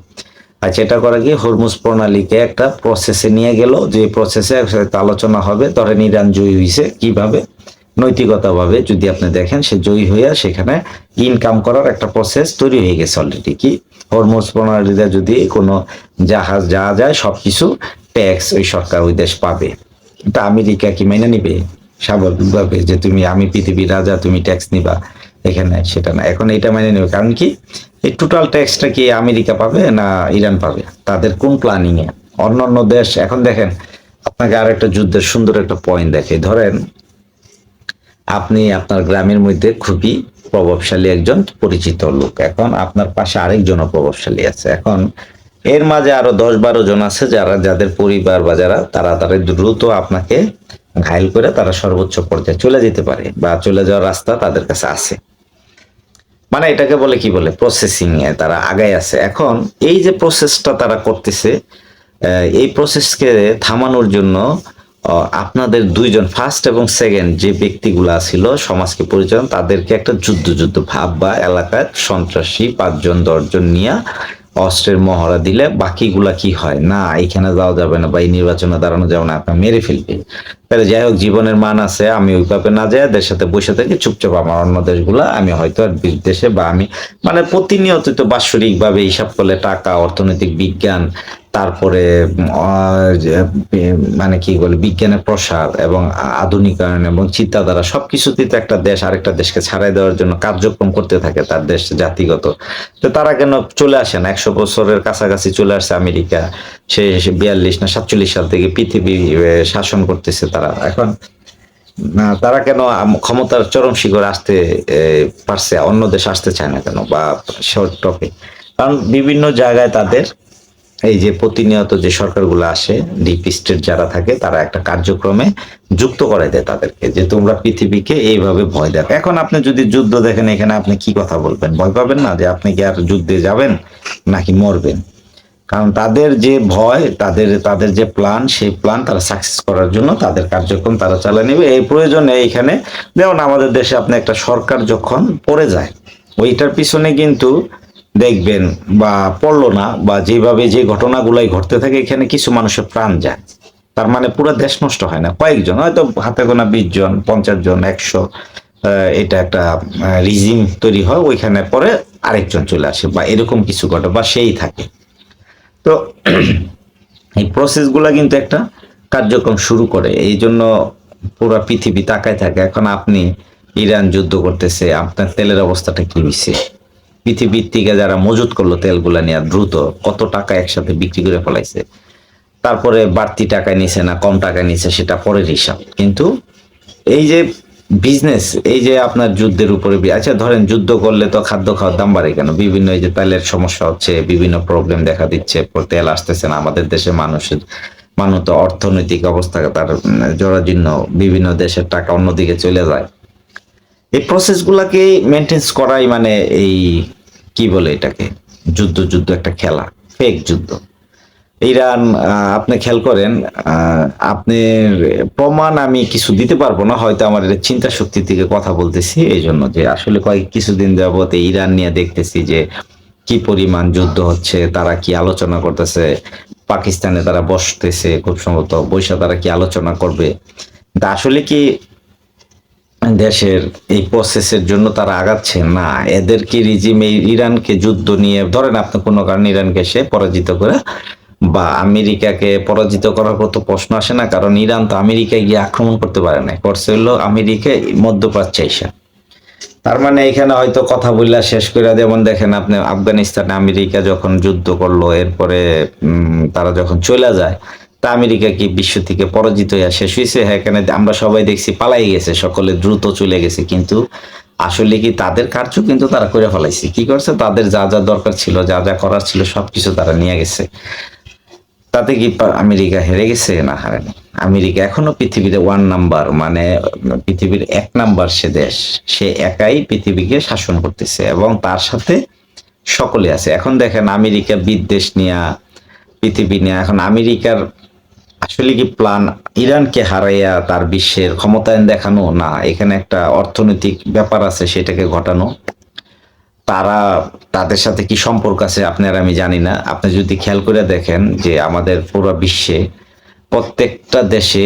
আচ্ছা এটা করা গিয়ে হরমুজ প্রণালীকে একটা প্রসেসে নিয়ে গেল, যে প্রসেসে আলোচনা হবে, ধরেন ইরান জয়ী হয়েছে কিভাবে, নৈতিকতাভাবে যদি আপনি দেখেন, সে জয়ী হইয়া সেখানে ইনকাম করার একটা প্রসেস তৈরি হয়ে গেছে অলরেডি। কি হরমুজ প্রণালীতে যদি কোনো জাহাজ যাওয়া যায়, সবকিছু ট্যাক্স ওই সরকার ওই দেশ পাবে। তা আমেরিকা কি মেনে নিবে স্বাভাবিকভাবে যে আমি পৃথিবীর রাজা, তুমি ট্যাক্স নিবা এখানে? সেটা না, এখন এটা মেনে নেবে। কারণ কি এই টোটাল ট্যাক্সটা কি আমেরিকা পাবে না ইরান পাবে? তাদের কোন প্ল্যানিং এ অন্যান্য দেশ। এখন দেখেন আপনাকে আর একটা যুদ্ধের সুন্দর একটা পয়েন্ট দেখে, ধরেন আপনি আপনার গ্রামের মধ্যে খুবই প্রভাবশালী একজন পরিচিত লোক, এখন আপনার পাশে আরেকজনও প্রভাবশালী আছে, এখন এর মাঝে আরো 10-12 জন আছে যাদের পরিবার বা তারা দ্রুত আপনাকে ঘায়ল করে তারা সর্বোচ্চ পর্যায়ে চলে যেতে পারে, বা চলে যাওয়ার রাস্তা তাদের কাছে আছে। মানে এটাকে বলে কি বলে, প্রসেসিং এ তারা আগায় আছে। এখন এই যে প্রসেসটা তারা করতেছে, এই প্রসেসকে থামানোর জন্য আপনাদের 2 জন ফার্স্ট এবং সেকেন্ড যে ব্যক্তিগুলা ছিল সমাজকে পরিচালনা, তাদেরকে একটা যুদ্ধ যুদ্ধ ভাব, বা এলাকায় সন্ত্রাসী 5-10 জন নিয়ে অস্ত্রের মহড়া দিলে বাকিগুলা কি হয় না, এখানে যাওয়া যাবে না, বা এই নির্বাচনে দাঁড়ানো যাবে না, আপনার মেরে ফেলবে। তাহলে যাই হোক, জীবনের মান আছে, আমি ওইভাবে না যাই এদের সাথে বসে থাকি চুপচাপ, আমার অন্য দেশগুলা আমি হয়তো আর বিদেশে, বা আমি মানে প্রতিনিয়ত তো বাৎসরিক ভাবে হিসাব করলে টাকা, অর্থনৈতিক বিজ্ঞান, তারপরে মানে কি বলে বিজ্ঞানের প্রসার এবং আধুনিকায়ন এবং চিন্তাধারা, সবকিছুতেই তো একটা দেশ আরেকটা দেশকে ছাড়াই দেওয়ার জন্য কার্যক্রম করতে থাকে তার দেশ জাতিগত। তো তারা কেন চলে আসে না? 100 বছরের কাছাকাছি চলে আসছে আমেরিকা, সে 42 না 47 সাল থেকে পৃথিবী শাসন করতেছে তারা। এখন তারা কেন ক্ষমতার চরম শিখরে আসতে পারছে, অন্য দেশ আসতে চায় না কেন, বা শর্ট টপে? কারণ বিভিন্ন জায়গায় তাদের এই যে প্রতিনিয়ত যে সরকারগুলো আসে, ডিপ স্টেট যারা থাকে, তারা একটা কার্যক্রমে যুক্ত করে দেয় তাদেরকে, যে তোমরা পৃথিবীকে এইভাবে ভয় দেখো। এখন আপনি যদি যুদ্ধ দেখেন, এখানে আপনি কি কথা বলবেন? ভয় পাবেন না যে আপনি কি আর যুদ্ধে যাবেন নাকি মরবেন? কারণ তাদের যে ভয়, তাদের যে প্ল্যান, সেই প্ল্যান তারা সাকসেস করার জন্য তাদের কার্যক্রম তারা চালিয়ে নেবে। এই প্রয়োজনে এইখানে যেমন আমাদের দেশে আপনি একটা সরকার যখন পড়ে যায়, ওইটার পিছনে কিন্তু দেখবেন, বা পড়লো না, বা যেভাবে যে ঘটনাগুলাই ঘটতে থাকে, এখানে কিছু মানুষের প্রাণ যায়। তার মানে পুরো দেশ নষ্ট হয় না, কয়েকজন হয়তো হাতে গোনা 20 জন 50 জন 100, এটা একটা রিজিম তৈরি হয়, ওইখানে পরে আরেকজন চলে আসে, বা এরকম কিছু ঘটে, বা সেই থাকে। তো এই প্রসেসগুলা কিন্তু একটা কার্যক্রম শুরু করে, এই জন্য পুরো পৃথিবী তাকায় থাকে। এখন আপনি ইরান যুদ্ধ করতেছে, আপনার তেলের অবস্থাটা কি হয়েছে? পৃথিবীর থেকে যারা মজুত করলো তেলগুলা নিয়ে দ্রুত, কত টাকা একসাথে বিক্রি করে ফেলাইছে। তারপরে বাড়তি টাকায় নিছে না কম টাকায় নিছে সেটা পরের হিসাব, কিন্তু এই যে বিজনেস, এই যে আপনার যুদ্ধের উপরে আচ্ছা ধরেন যুদ্ধ করলে তো খাদ্য খাওয়ার দাম বাড়ে কেন? বিভিন্ন এই যে তেলের সমস্যা হচ্ছে, বিভিন্ন প্রবলেম দেখা দিচ্ছে, তেল আসতেছে না আমাদের দেশে, মানুষ তো অর্থনৈতিক অবস্থা তার জরাজীর্ণ, বিভিন্ন দেশের টাকা অন্যদিকে চলে যায়। এই প্রসেস গুলাকে মেনটেন্স করাই মানে এই কি বলে এটাকে, যুদ্ধ যুদ্ধ একটা খেলা, ফেক যুদ্ধ। ইরান আপনি খেয়াল করেন, আপনি প্রমাণ আমি কিছু দিতে পারবো না, হয়তো আমার এটা চিন্তা শক্তি থেকে কথা বলতেছি এই জন্য, যে আসলে কিছুদিন যাবত ইরান নিয়ে দেখতেছি যে কি পরিমাণ যুদ্ধ হচ্ছে, তারা কি আলোচনা করতেছে, পাকিস্তানে তারা বসতেছে খুব সম্ভবত, বৈশা তারা কি আলোচনা করবে, তা আসলে কি দেশের এই প্রসেসের জন্য তারা আগাচ্ছে না, এদের কি রিজিম এই ইরানকে যুদ্ধ নিয়ে, ধরেন আপনি কোনো কারণে ইরানকে সে পরাজিত করে বা আমেরিকাকে পরাজিত করার কত প্রশ্ন আসে না, কারণ ইরান তো আমেরিকায় গিয়ে আক্রমণ করতে পারে না, করছে হলো আমেরিকা মধ্যপ্রাচ্য এসে। তার মানে এখানে হয়তো কথা বললা শেষ করে, যেমন দেখেন আপনি আফগানিস্তানে আমেরিকা যখন যুদ্ধ করলো, এরপরে তারা যখন চলে যায়, তা আমেরিকা কি বিশ্ব থেকে পরাজিত হয়ে শেষ হয়েছে? হ্যাঁ, এখানে আমরা সবাই দেখছি পালাই গেছে, সকলে দ্রুত চলে গেছে, কিন্তু আসলে কি তাদের কার্য কিন্তু তারা করে ফেলাইছে, কি করছে, তাদের যা যা দরকার ছিল, যা যা করার ছিল সবকিছু তারা নিয়ে গেছে। তাতে কি আমেরিকা হেরে গেছে? না, হারেনি। আমেরিকা এখনো পৃথিবীতে ওয়ান নাম্বার, মানে পৃথিবীর এক নাম্বার সে দেশ, সে একাই পৃথিবীকে শাসন করতেছে এবং তার সাথে সকলে আছে। এখন দেখেন আমেরিকা বিদ্বেষ নিয়ে, পৃথিবী নিয়ে, এখন আমেরিকার আসলে কি প্ল্যান ইরানকে হারাইয়া তার বিশ্বের ক্ষমতায়ন দেখানো? না, এখানে একটা অর্থনৈতিক ব্যাপার আছে, সেটাকে ঘটানো। তারা, তাদের সাথে কি সম্পর্ক আছে আপনার আমি জানি না। আপনি যদি খেয়াল করে দেখেন যে আমাদের পুরো বিশ্বে প্রত্যেকটা দেশে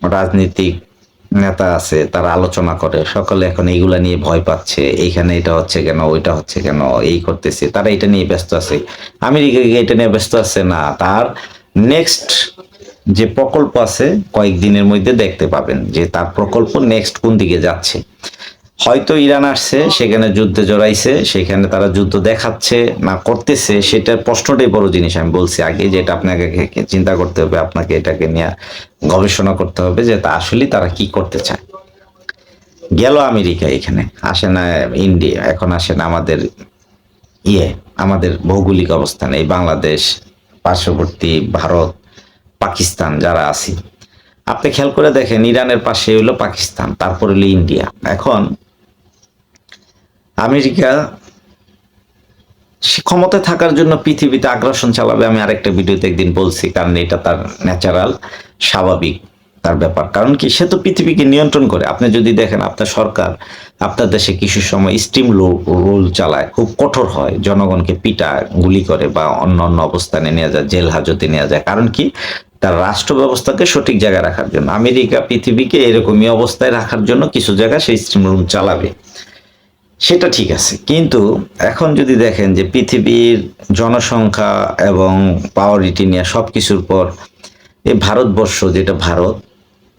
রাজনীতিক নেতা আছে, তারা আলোচনা করে, সকলে এখন এইগুলা নিয়ে ভয় পাচ্ছে, এইখানে এটা হচ্ছে কেন, ওইটা হচ্ছে কেন, এই করতেছে, তারা এটা নিয়ে ব্যস্ত আছে। আমেরিকা কি এটা নিয়ে ব্যস্ত আছে? না, তার নেক্সট যে প্রকল্প আছে কয়েকদিনের মধ্যে দেখতে পাবেন যে তার প্রকল্প নেক্সট কোন দিকে যাচ্ছে। হয়তো ইরান আসছে, সেখানে যুদ্ধে জড়াইছে, সেখানে তারা যুদ্ধ দেখাচ্ছে না করতেছে, সেটার প্রশ্নটাই বড় জিনিস। আমি বলছি আগে যে এটা আপনাকে চিন্তা করতে হবে, আপনাকে এটাকে নিয়ে গবেষণা করতে হবে যে তা আসলে তারা কি করতে চায়। গেল আমেরিকা, এখানে আসে না ইন্ডিয়া, এখন আসে না আমাদের ইয়ে, আমাদের ভৌগোলিক অবস্থান এই বাংলাদেশ, পার্শ্ববর্তী ভারত, পাকিস্তান যারা আছি, আপনি খেয়াল করে দেখেন ইরানের পাশে হলো পাকিস্তান, তারপর হলো ইন্ডিয়া। এখন আমেরিকা সে ক্ষমতায় থাকার জন্য পৃথিবীতে আগ্রাসন চালাবে, আমি আরেকটা ভিডিওতে একদিন বলছি, কারণ এটা তার ন্যাচারাল, স্বাভাবিক তার ব্যাপার। কারণ কি, সে তো পৃথিবীকে নিয়ন্ত্রণ করে। আপনি যদি দেখেন আপনার সরকার আপনার দেশে কিছু সময় স্টিম রুল চালায়, খুব কঠোর হয়, জনগণকে পিটায়, গুলি করে বা অন্য অন্য অবস্থানে নিয়ে যায়, জেল হাজতে নিয়ে যায়। কারণ কি, তার রাষ্ট্র ব্যবস্থাকে সঠিক জায়গায় রাখার জন্য। আমেরিকা পৃথিবীকে এরকমই অবস্থায় রাখার জন্য কিছু জায়গায় সেই স্টিম রুল চালাবে, সেটা ঠিক আছে। কিন্তু এখন যদি দেখেন যে পৃথিবীর জনসংখ্যা এবং পাওয়ারিটি নিয়ে সবকিছুর পর এই ভারতবর্ষ, যেটা ভারত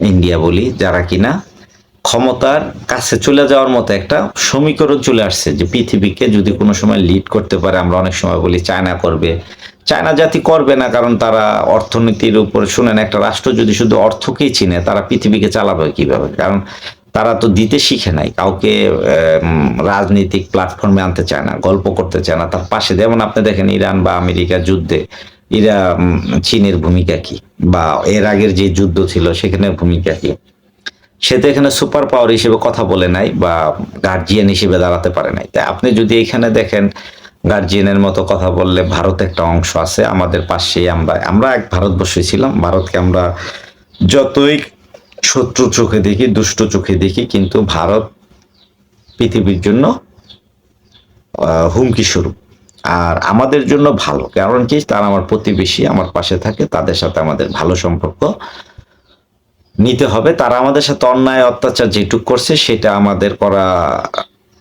ইন্ডিয়া বলি, যারা কিনা ক্ষমতার কাছে চলে যাওয়ার মতো একটা সমীকরণ চলে আসছে, যে পৃথিবীকে যদি কোনো সময় লিড করতে পারে, আমরা অনেক সময় বলি চায়না করবে, চায়না জাতি করবে না, কারণ তারা অর্থনীতির উপরে, শুনেন, একটা রাষ্ট্র যদি শুধু অর্থকেই চিনে, তারা পৃথিবীকে চালাবে কিভাবে? কারণ তারা তো দিতে শিখে নাই কাউকে, রাজনৈতিক প্ল্যাটফর্মে আনতে চায় না, গল্প করতে চায় না তার পাশে। যেমন আপনি দেখেন ইরান বা আমেরিকার যুদ্ধে এরা চীনের ভূমিকা কি, বা এর আগের যে যুদ্ধ ছিল সেখানে ভূমিকা কি? সে তো এখানে সুপার পাওয়ার হিসেবে কথা বলে নাই বা গার্জিয়ান হিসেবে দাঁড়াতে পারে নাই। তাই আপনি যদি এখানে দেখেন গার্জিয়ানের মতো কথা বললে, ভারত একটা অংশ আছে আমাদের পাশেই, আমরা আমরা এক ভারতবর্ষে ছিলাম, ভারতকে আমরা যতই শত্রু চোখে দেখি, দুষ্ট চোখে দেখি, কিন্তু ভারত পৃথিবীর জন্য হুমকি স্বরূপ। আর আমাদের জন্য ভালো, কারণ কি, তারা আমার প্রতিবেশী, আমার পাশে থাকে, তাদের সাথে আমাদের ভালো সম্পর্ক নিতে হবে। তারা আমাদের সাথে অন্যায় অত্যাচার যেটুক করছে সেটা আমাদের করা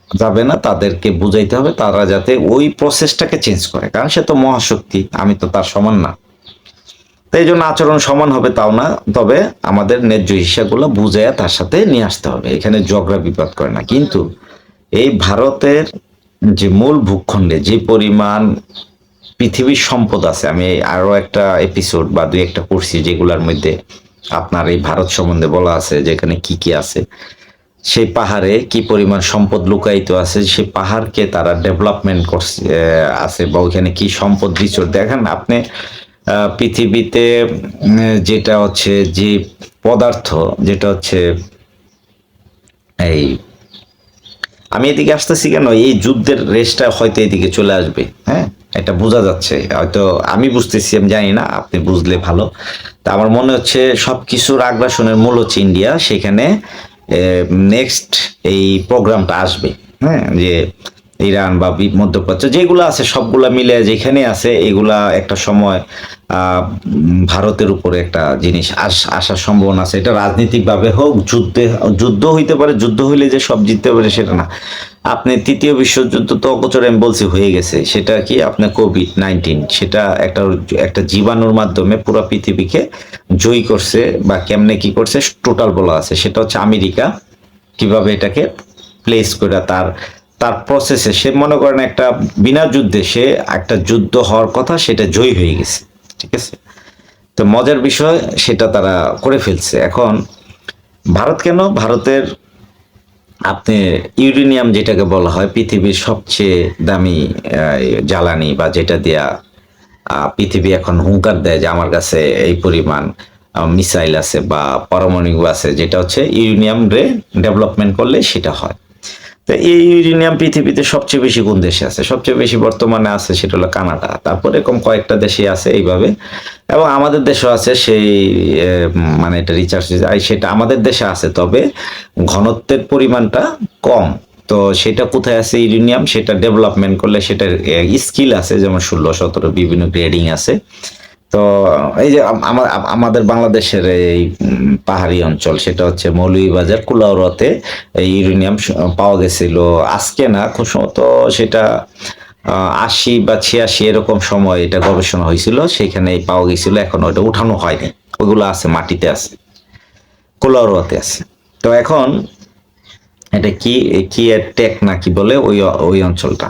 যাবে না, তাদেরকে বুঝাইতে হবে তারা যাতে ওই প্রসেসটাকে চেঞ্জ করে, কারণ সে তো মহাশক্তি, আমি তো তার সমান না। তাই এই জন্য আচরণ সমান হবে তাও না, তবে আমাদের ন্যায্য হিসাবগুলো বুঝাইয়া তার সাথে নিয়ে আসতে হবে, এখানে ঝগড়া বিবাদ করে না। কিন্তু এই ভারতের যে মূল ভূখণ্ডে যে পরিমাণ পৃথিবীর সম্পদ আছে, আমি আরো একটা এপিসোড বা দুই একটা করছি যেগুলোর মধ্যে আপনার এই ভারত সম্বন্ধে বলা আছে, যেখানে কি কি আছে, সেই পাহাড়ে কি পরিমাণ সম্পদ লুকায়িত আছে, সেই পাহাড়কে তারা ডেভেলপমেন্ট করছে আছে, বা ওইখানে কি সম্পদ বিচর দেখেন আপনি। পৃথিবীতে যেটা হচ্ছে যে পদার্থ, যেটা হচ্ছে এই, আমি এদিকে আসতেছি কেন, এই যুদ্ধের রেসটা হয়তো এদিকে চলে আসবে, হ্যাঁ, এটা বোঝা যাচ্ছে, হয়তো আমি বুঝতেছি, আমি জানি না, আপনি বুঝলে ভালো। তা আমার মনে হচ্ছে সবকিছুর আগ্রাসনের মূল হচ্ছে ইন্ডিয়া, সেখানে নেক্সট এই প্রোগ্রামটা আসবে। হ্যাঁ, যে ইরান বা মধ্যপ্রাচ্য যেগুলো আছে সবগুলা মিলে যেখানে আছে, এগুলা একটা সময় ভারতের উপরে একটা জিনিস আসার সম্ভাবনা আছে। এটা রাজনৈতিকভাবে হোক, যুদ্ধ হইতে পারে, যুদ্ধ হইলে যে সব জিততে পারে সেটা না। আপনি তৃতীয় বিশ্বযুদ্ধ তো অগোচর আমি বলছি হয়ে গেছে, সেটা কি আপনার কোভিড-19, সেটা একটা একটা জীবাণুর মাধ্যমে পুরো পৃথিবীকে জয়ী করছে, বা কেমনে কি করছে টোটাল বলা আছে। সেটা হচ্ছে আমেরিকা কিভাবে এটাকে প্লেস করে তার তার প্রসেসে সে মনে করেন একটা বিনা যুদ্ধে সে একটা যুদ্ধ হওয়ার কথা সেটা জয়ী হয়ে গেছে। ঠিক আছে, তো মজার বিষয় সেটা তারা করে ফেলছে। এখন ভারত কেন, ভারতের আপনি ইউরেনিয়াম যেটাকে বলা হয় পৃথিবীর সবচেয়ে দামি জ্বালানি, বা যেটা দিয়া পৃথিবী এখন হুঙ্কার দেয় যে আমার কাছে এই পরিমাণ মিসাইল আছে বা পারমাণবিক আছে, যেটা হচ্ছে ইউরেনিয়াম রে ডেভেলপমেন্ট করলে সেটা হয়। তো এই ইউরেনিয়াম পৃথিবীতে সবচেয়ে বেশি কোন দেশে আছে? সবচেয়ে বেশি বর্তমানে আছে সেটা হলো কানাডা, তারপর এরকম কয়েকটা দেশে আছে এইভাবে, এবং আমাদের দেশেও আছে সেই মানে এটা রিচার্জ, সেটা আমাদের দেশে আছে, তবে ঘনত্বের পরিমাণটা কম। তো সেটা কোথায় আছে ইউরেনিয়াম, সেটা ডেভেলপমেন্ট করলে সেটার স্কিল আছে, যেমন 16-17 বিভিন্ন গ্রেডিং আছে। তো এই যে আমাদের বাংলাদেশের এই পাহাড়ি অঞ্চল, সেটা হচ্ছে মৌলভীবাজার কুলাউড়াতে এই ইউরেনিয়াম পাওয়া গেছিল, আজকে না, খুব সম্ভবত সেটা 80 বা 86 এরকম সময় এটা গবেষণা হয়েছিল, সেখানে পাওয়া গেছিল, এখন ওটা উঠানো হয়নি, ওইগুলো আছে মাটিতে আছে, কুলাউড়াতে আছে। তো এখন এটা কি কি টেক না কি বলে ওই ওই অঞ্চলটা,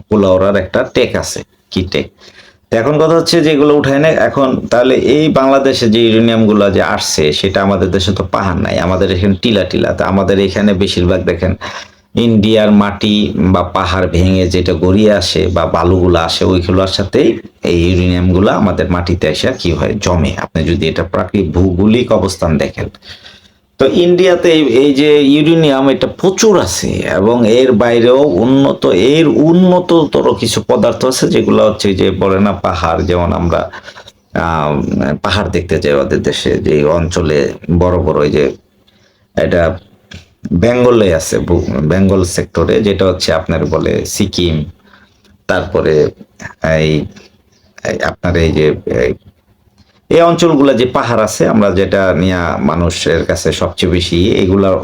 কুলাউড়ার একটা টেক আছে, কি টেক। এখন কথা হচ্ছে যে এগুলো উঠায় না এখন, তাহলে এই বাংলাদেশে যে ইউরেনিয়াম গুলো যে আসছে সেটা আমাদের দেশে তো পাহাড় নাই, আমাদের এখানে টিলা টিলা, তো আমাদের এখানে বেশিরভাগ দেখেন ইন্ডিয়ার মাটি বা পাহাড় ভেঙে যেটা গড়িয়ে আসে বা বালুগুলো আসে, ওইগুলোর সাথেই এই ইউরেনিয়াম গুলো আমাদের মাটিতে এসে কি হয় জমে। আপনি যদি এটা প্রাকৃতিক ভৌগোলিক অবস্থান দেখেন, তো ইন্ডিয়াতে এই যে ইউরেনিয়াম এটা প্রচুর আছে, এবং এর বাইরেও এর উন্নততর কিছু পদার্থ আছে, যেগুলো হচ্ছে যে বলে না পাহাড়, যেমন আমরা আহ পাহাড় দেখতে যাই ওদের দেশে যে অঞ্চলে বড় বড়, এই যে এটা বেঙ্গলে আছে, বেঙ্গল সেক্টরে, যেটা হচ্ছে আপনার বলে সিকিম, তারপরে এই আপনার এই যে এই অঞ্চলগুলা যে পাহাড় আছে, আমরা যেটা নিয়ে মানুষের কাছে সবচেয়ে বেশি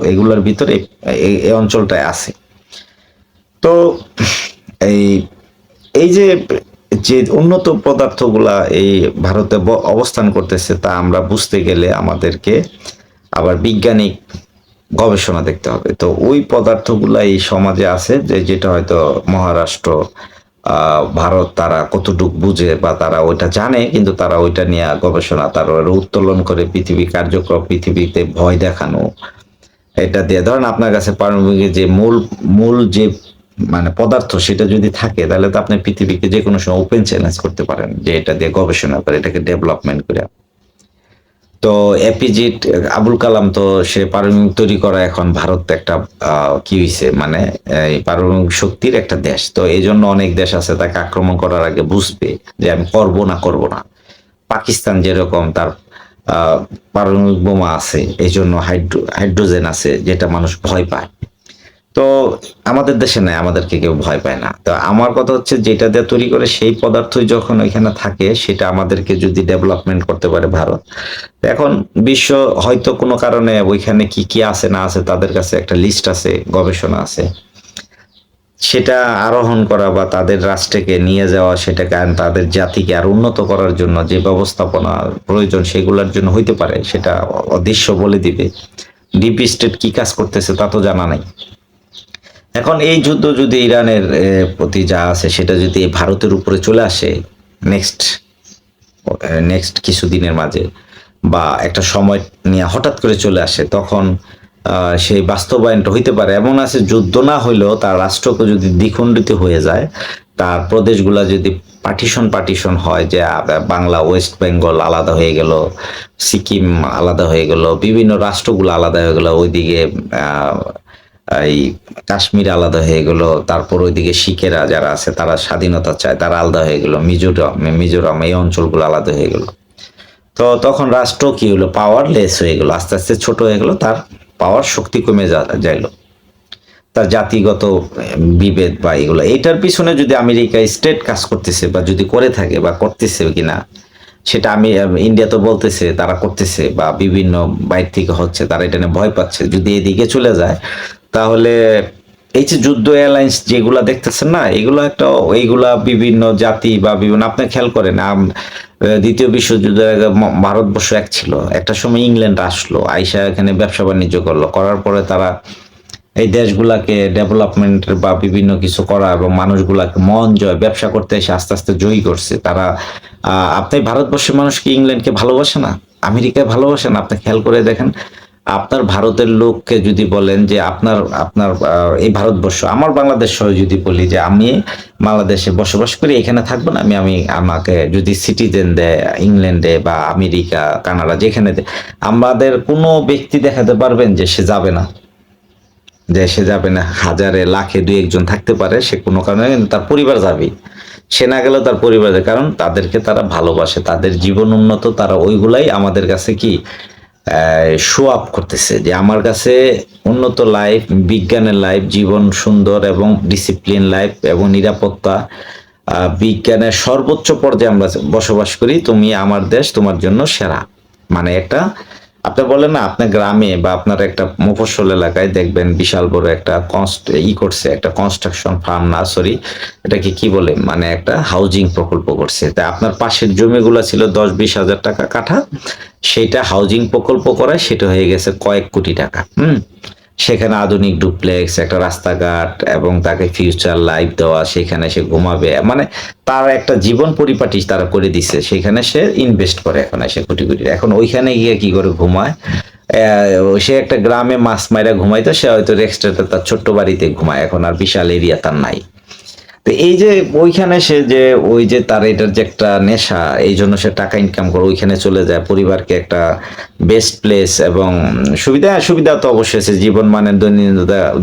এগুলার ভিতরে এই অঞ্চলটায় আছে। তো এই এই যে যে উন্নত পদার্থগুলা এই ভারতে অবস্থান করতেছে, তা আমরা বুঝতে গেলে আমাদেরকে আবার বৈজ্ঞানিক গবেষণা দেখতে হবে। তো ওই পদার্থগুলা এই সমাজে আছে, যেটা হয়তো মহারাষ্ট্র, ভারত তারা কতটুক বুঝে বা তারা ওইটা জানে, কিন্তু তারা ওইটা নিয়ে গবেষণা তারা উত্তোলন করে পৃথিবী কার্যক্রম, পৃথিবীতে ভয় দেখানো, এটা দিয়ে ধরেন আপনার কাছে পারমাণবিক যে মূল মূল যে মানে পদার্থ সেটা যদি থাকে, তাহলে তো আপনি পৃথিবীকে যে কোনো সময় ওপেন চ্যালেঞ্জ করতে পারেন যে এটা দিয়ে গবেষণা করে, এটাকে ডেভেলপমেন্ট করে। তো এপিজে আবুল কালাম তো সে পারমাণবিক তৈরি করা, এখন ভারত একটা কি হয়েছে মানে এই পারমাণবিক শক্তির একটা দেশ, তো এই জন্য অনেক দেশ আছে তাকে আক্রমণ করার আগে বুঝবে যে আমি করব না। পাকিস্তান যেরকম তার পারমাণবিক বোমা আছে, এই জন্য হাইড্রোজেন আছে যেটা মানুষ ভয় পায়। তো আমাদের দেশে নাই, আমাদেরকে কেউ ভয় পায় না। তো আমার কথা হচ্ছে যেটা দিয়ে তৈরি করে সেই পদার্থই যখন ওইখানে থাকে, সেটা আমাদেরকে যদি ডেভেলপমেন্ট করতে পারে ভারত, এখন বিশ্ব হয়তো কোনো কারণে ওইখানে কি কি আছে না আছে তাদের কাছে একটা লিস্ট আছে, গবেষণা আছে, সেটা আরোহণ করা বা তাদের রাষ্ট্রকে নিয়ে যাওয়া, সেটাকে তাদের জাতিকে আর উন্নত করার জন্য যে ব্যবস্থাপনা প্রয়োজন সেগুলোর জন্য হইতে পারে, সেটা অদৃশ্য বলে দিবে। ডিপ স্টেট কি কাজ করতেছে তা তো জানা নাই। এখন এই যুদ্ধ যদি ইরানের প্রতি যা আছে সেটা যদি ভারতের উপরে চলে আসে নেক্সট নেক্সট কিছুদিনের মাঝে, বা একটা সময় নিয়ে হঠাৎ করে চলে আসে, তখন সেই বাস্তবায়নটা হইতে পারে। এমন আছে যুদ্ধ না হইলেও তার রাষ্ট্রকে যদি দ্বিখণ্ডিত হয়ে যায়, তার প্রদেশগুলা যদি পার্টিশন হয়, যে বাংলা ওয়েস্ট বেঙ্গল আলাদা হয়ে গেল, সিকিম আলাদা হয়ে গেল, বিভিন্ন রাষ্ট্রগুলো আলাদা হয়ে গেল, ওইদিকে এই কাশ্মীর আলাদা হয়ে গেল, তারপর ওইদিকে শিখেরা যারা আছে তারা স্বাধীনতা চায়, তারা আলাদা হয়ে গেল, মিজোরাম এই অঞ্চলগুলো আলাদা হয়ে গেল। তো তখন রাষ্ট্র কি হলো, পাওয়ারলেস হয়ে গেল, আস্তে আস্তে ছোট হয়ে গেল, তার পাওয়ার শক্তি কমে যাইল, তার জাতিগত বিভেদ বা এগুলো। এটার পিছনে যদি আমেরিকা স্টেট কাজ করতেছে বা যদি করে থাকে বা করতেছে কিনা সেটা আমি, ইন্ডিয়া তো বলতেছে তারা করতেছে বা বিভিন্ন বাইরে থেকে হচ্ছে, তারা এটা নিয়ে ভয় পাচ্ছে। যদি এদিকে চলে যায় তাহলে এই যে যুদ্ধ অ্যালায়েন্স যেগুলা দেখতেছেন না, এগুলো একটা, এইগুলা বিভিন্ন জাতি বা বিভিন্ন, আপনি খেয়াল করেন দ্বিতীয় বিশ্বযুদ্ধের আগে ভারতবর্ষ এক ছিল, একটা সময় ইংল্যান্ড আসলো, আইসা এখানে ব্যবসা বাণিজ্য করলো, করার পরে তারা এই দেশগুলাকে ডেভেলপমেন্ট বা বিভিন্ন কিছু করা এবং মানুষগুলাকে মন জয় ব্যবসা করতে এসে আস্তে আস্তে জয়ী করছে তারা। আপনি ভারতবর্ষের মানুষ কি ইংল্যান্ডকে ভালোবাসে না, আমেরিকায় ভালোবাসে না? আপনি খেয়াল করে দেখেন, আপনার ভারতের লোককে যদি বলেন যে আপনার আপনার এই ভারতবর্ষ, আমার বাংলাদেশ সহ যদি বলি যে আমি বাংলাদেশে বসবাস করি, এখানে থাকবো না, আমি আমাকে যদি সিটিজেন দেয় ইংল্যান্ডে বা আমেরিকা কানাডা যেখানে দেয়, আমাদের কোনো ব্যক্তি দেখাতে পারবেন যে সে যাবে না? যে সে যাবে না? হাজারে লাখে দুই একজন থাকতে পারে, সে কোনো কারণে, কিন্তু তার পরিবার যাবে। সে না গেলেও তার পরিবার যাবে, কারণ তাদেরকে তারা ভালোবাসে, তাদের জীবন উন্নত, তারা ওইগুলাই আমাদের কাছে কি শো আপ করতেছে যে আমার কাছে উন্নত লাইফ, বিজ্ঞানের লাইফ, জীবন সুন্দর এবং ডিসিপ্লিন লাইফ এবং নিরাপত্তা, বিজ্ঞানের সর্বোচ্চ পর্যায়ে আমরা বসবাস করি, তুমি আমার দেশ তোমার জন্য সেরা। মানে একটা, আপনি বলেন না, আপনার গ্রামে বা আপনার একটা মফস্বল এলাকায় দেখবেন বিশাল বড় একটা করছে, একটা কনস্ট্রাকশন ফার্ম না, সরি, এটাকে কি বলে, মানে একটা হাউজিং প্রকল্প করছে, তা আপনার পাশের জমিগুলো ছিল 10-20 হাজার টাকা কাঠা, সেটা হাউজিং প্রকল্প করায় সেটা হয়ে গেছে কয়েক কোটি টাকা। সেখানে আধুনিক ডুপ্লেক্স, একটা রাস্তাঘাট এবং তাকে ফিউচার লাইফ দেওয়া, সেখানে সে ঘুমাবে, মানে তার একটা জীবন পরিপাটি তারা করে দিচ্ছে, সেখানে সে ইনভেস্ট করে, এখন সে কোটি কোটি, এখন ওইখানে গিয়ে কি করে ঘুমায়? সে একটা গ্রামে মাছ মাইরা ঘুমাইতো, সে হয়তো রেক্সটাতে তার ছোট্ট বাড়িতে ঘুমায়, এখন আর বিশাল এরিয়া তার নাই। তো এই যে ওইখানে সে যে ওই যে তার এটার যে একটা নেশা, এই জন্য সে টাকা ইনকাম করে ওইখানে চলে যায়, পরিবারকে একটা বেস্ট প্লেস এবং সুবিধা সুবিধা তো অবশ্যই আছে, জীবন মানের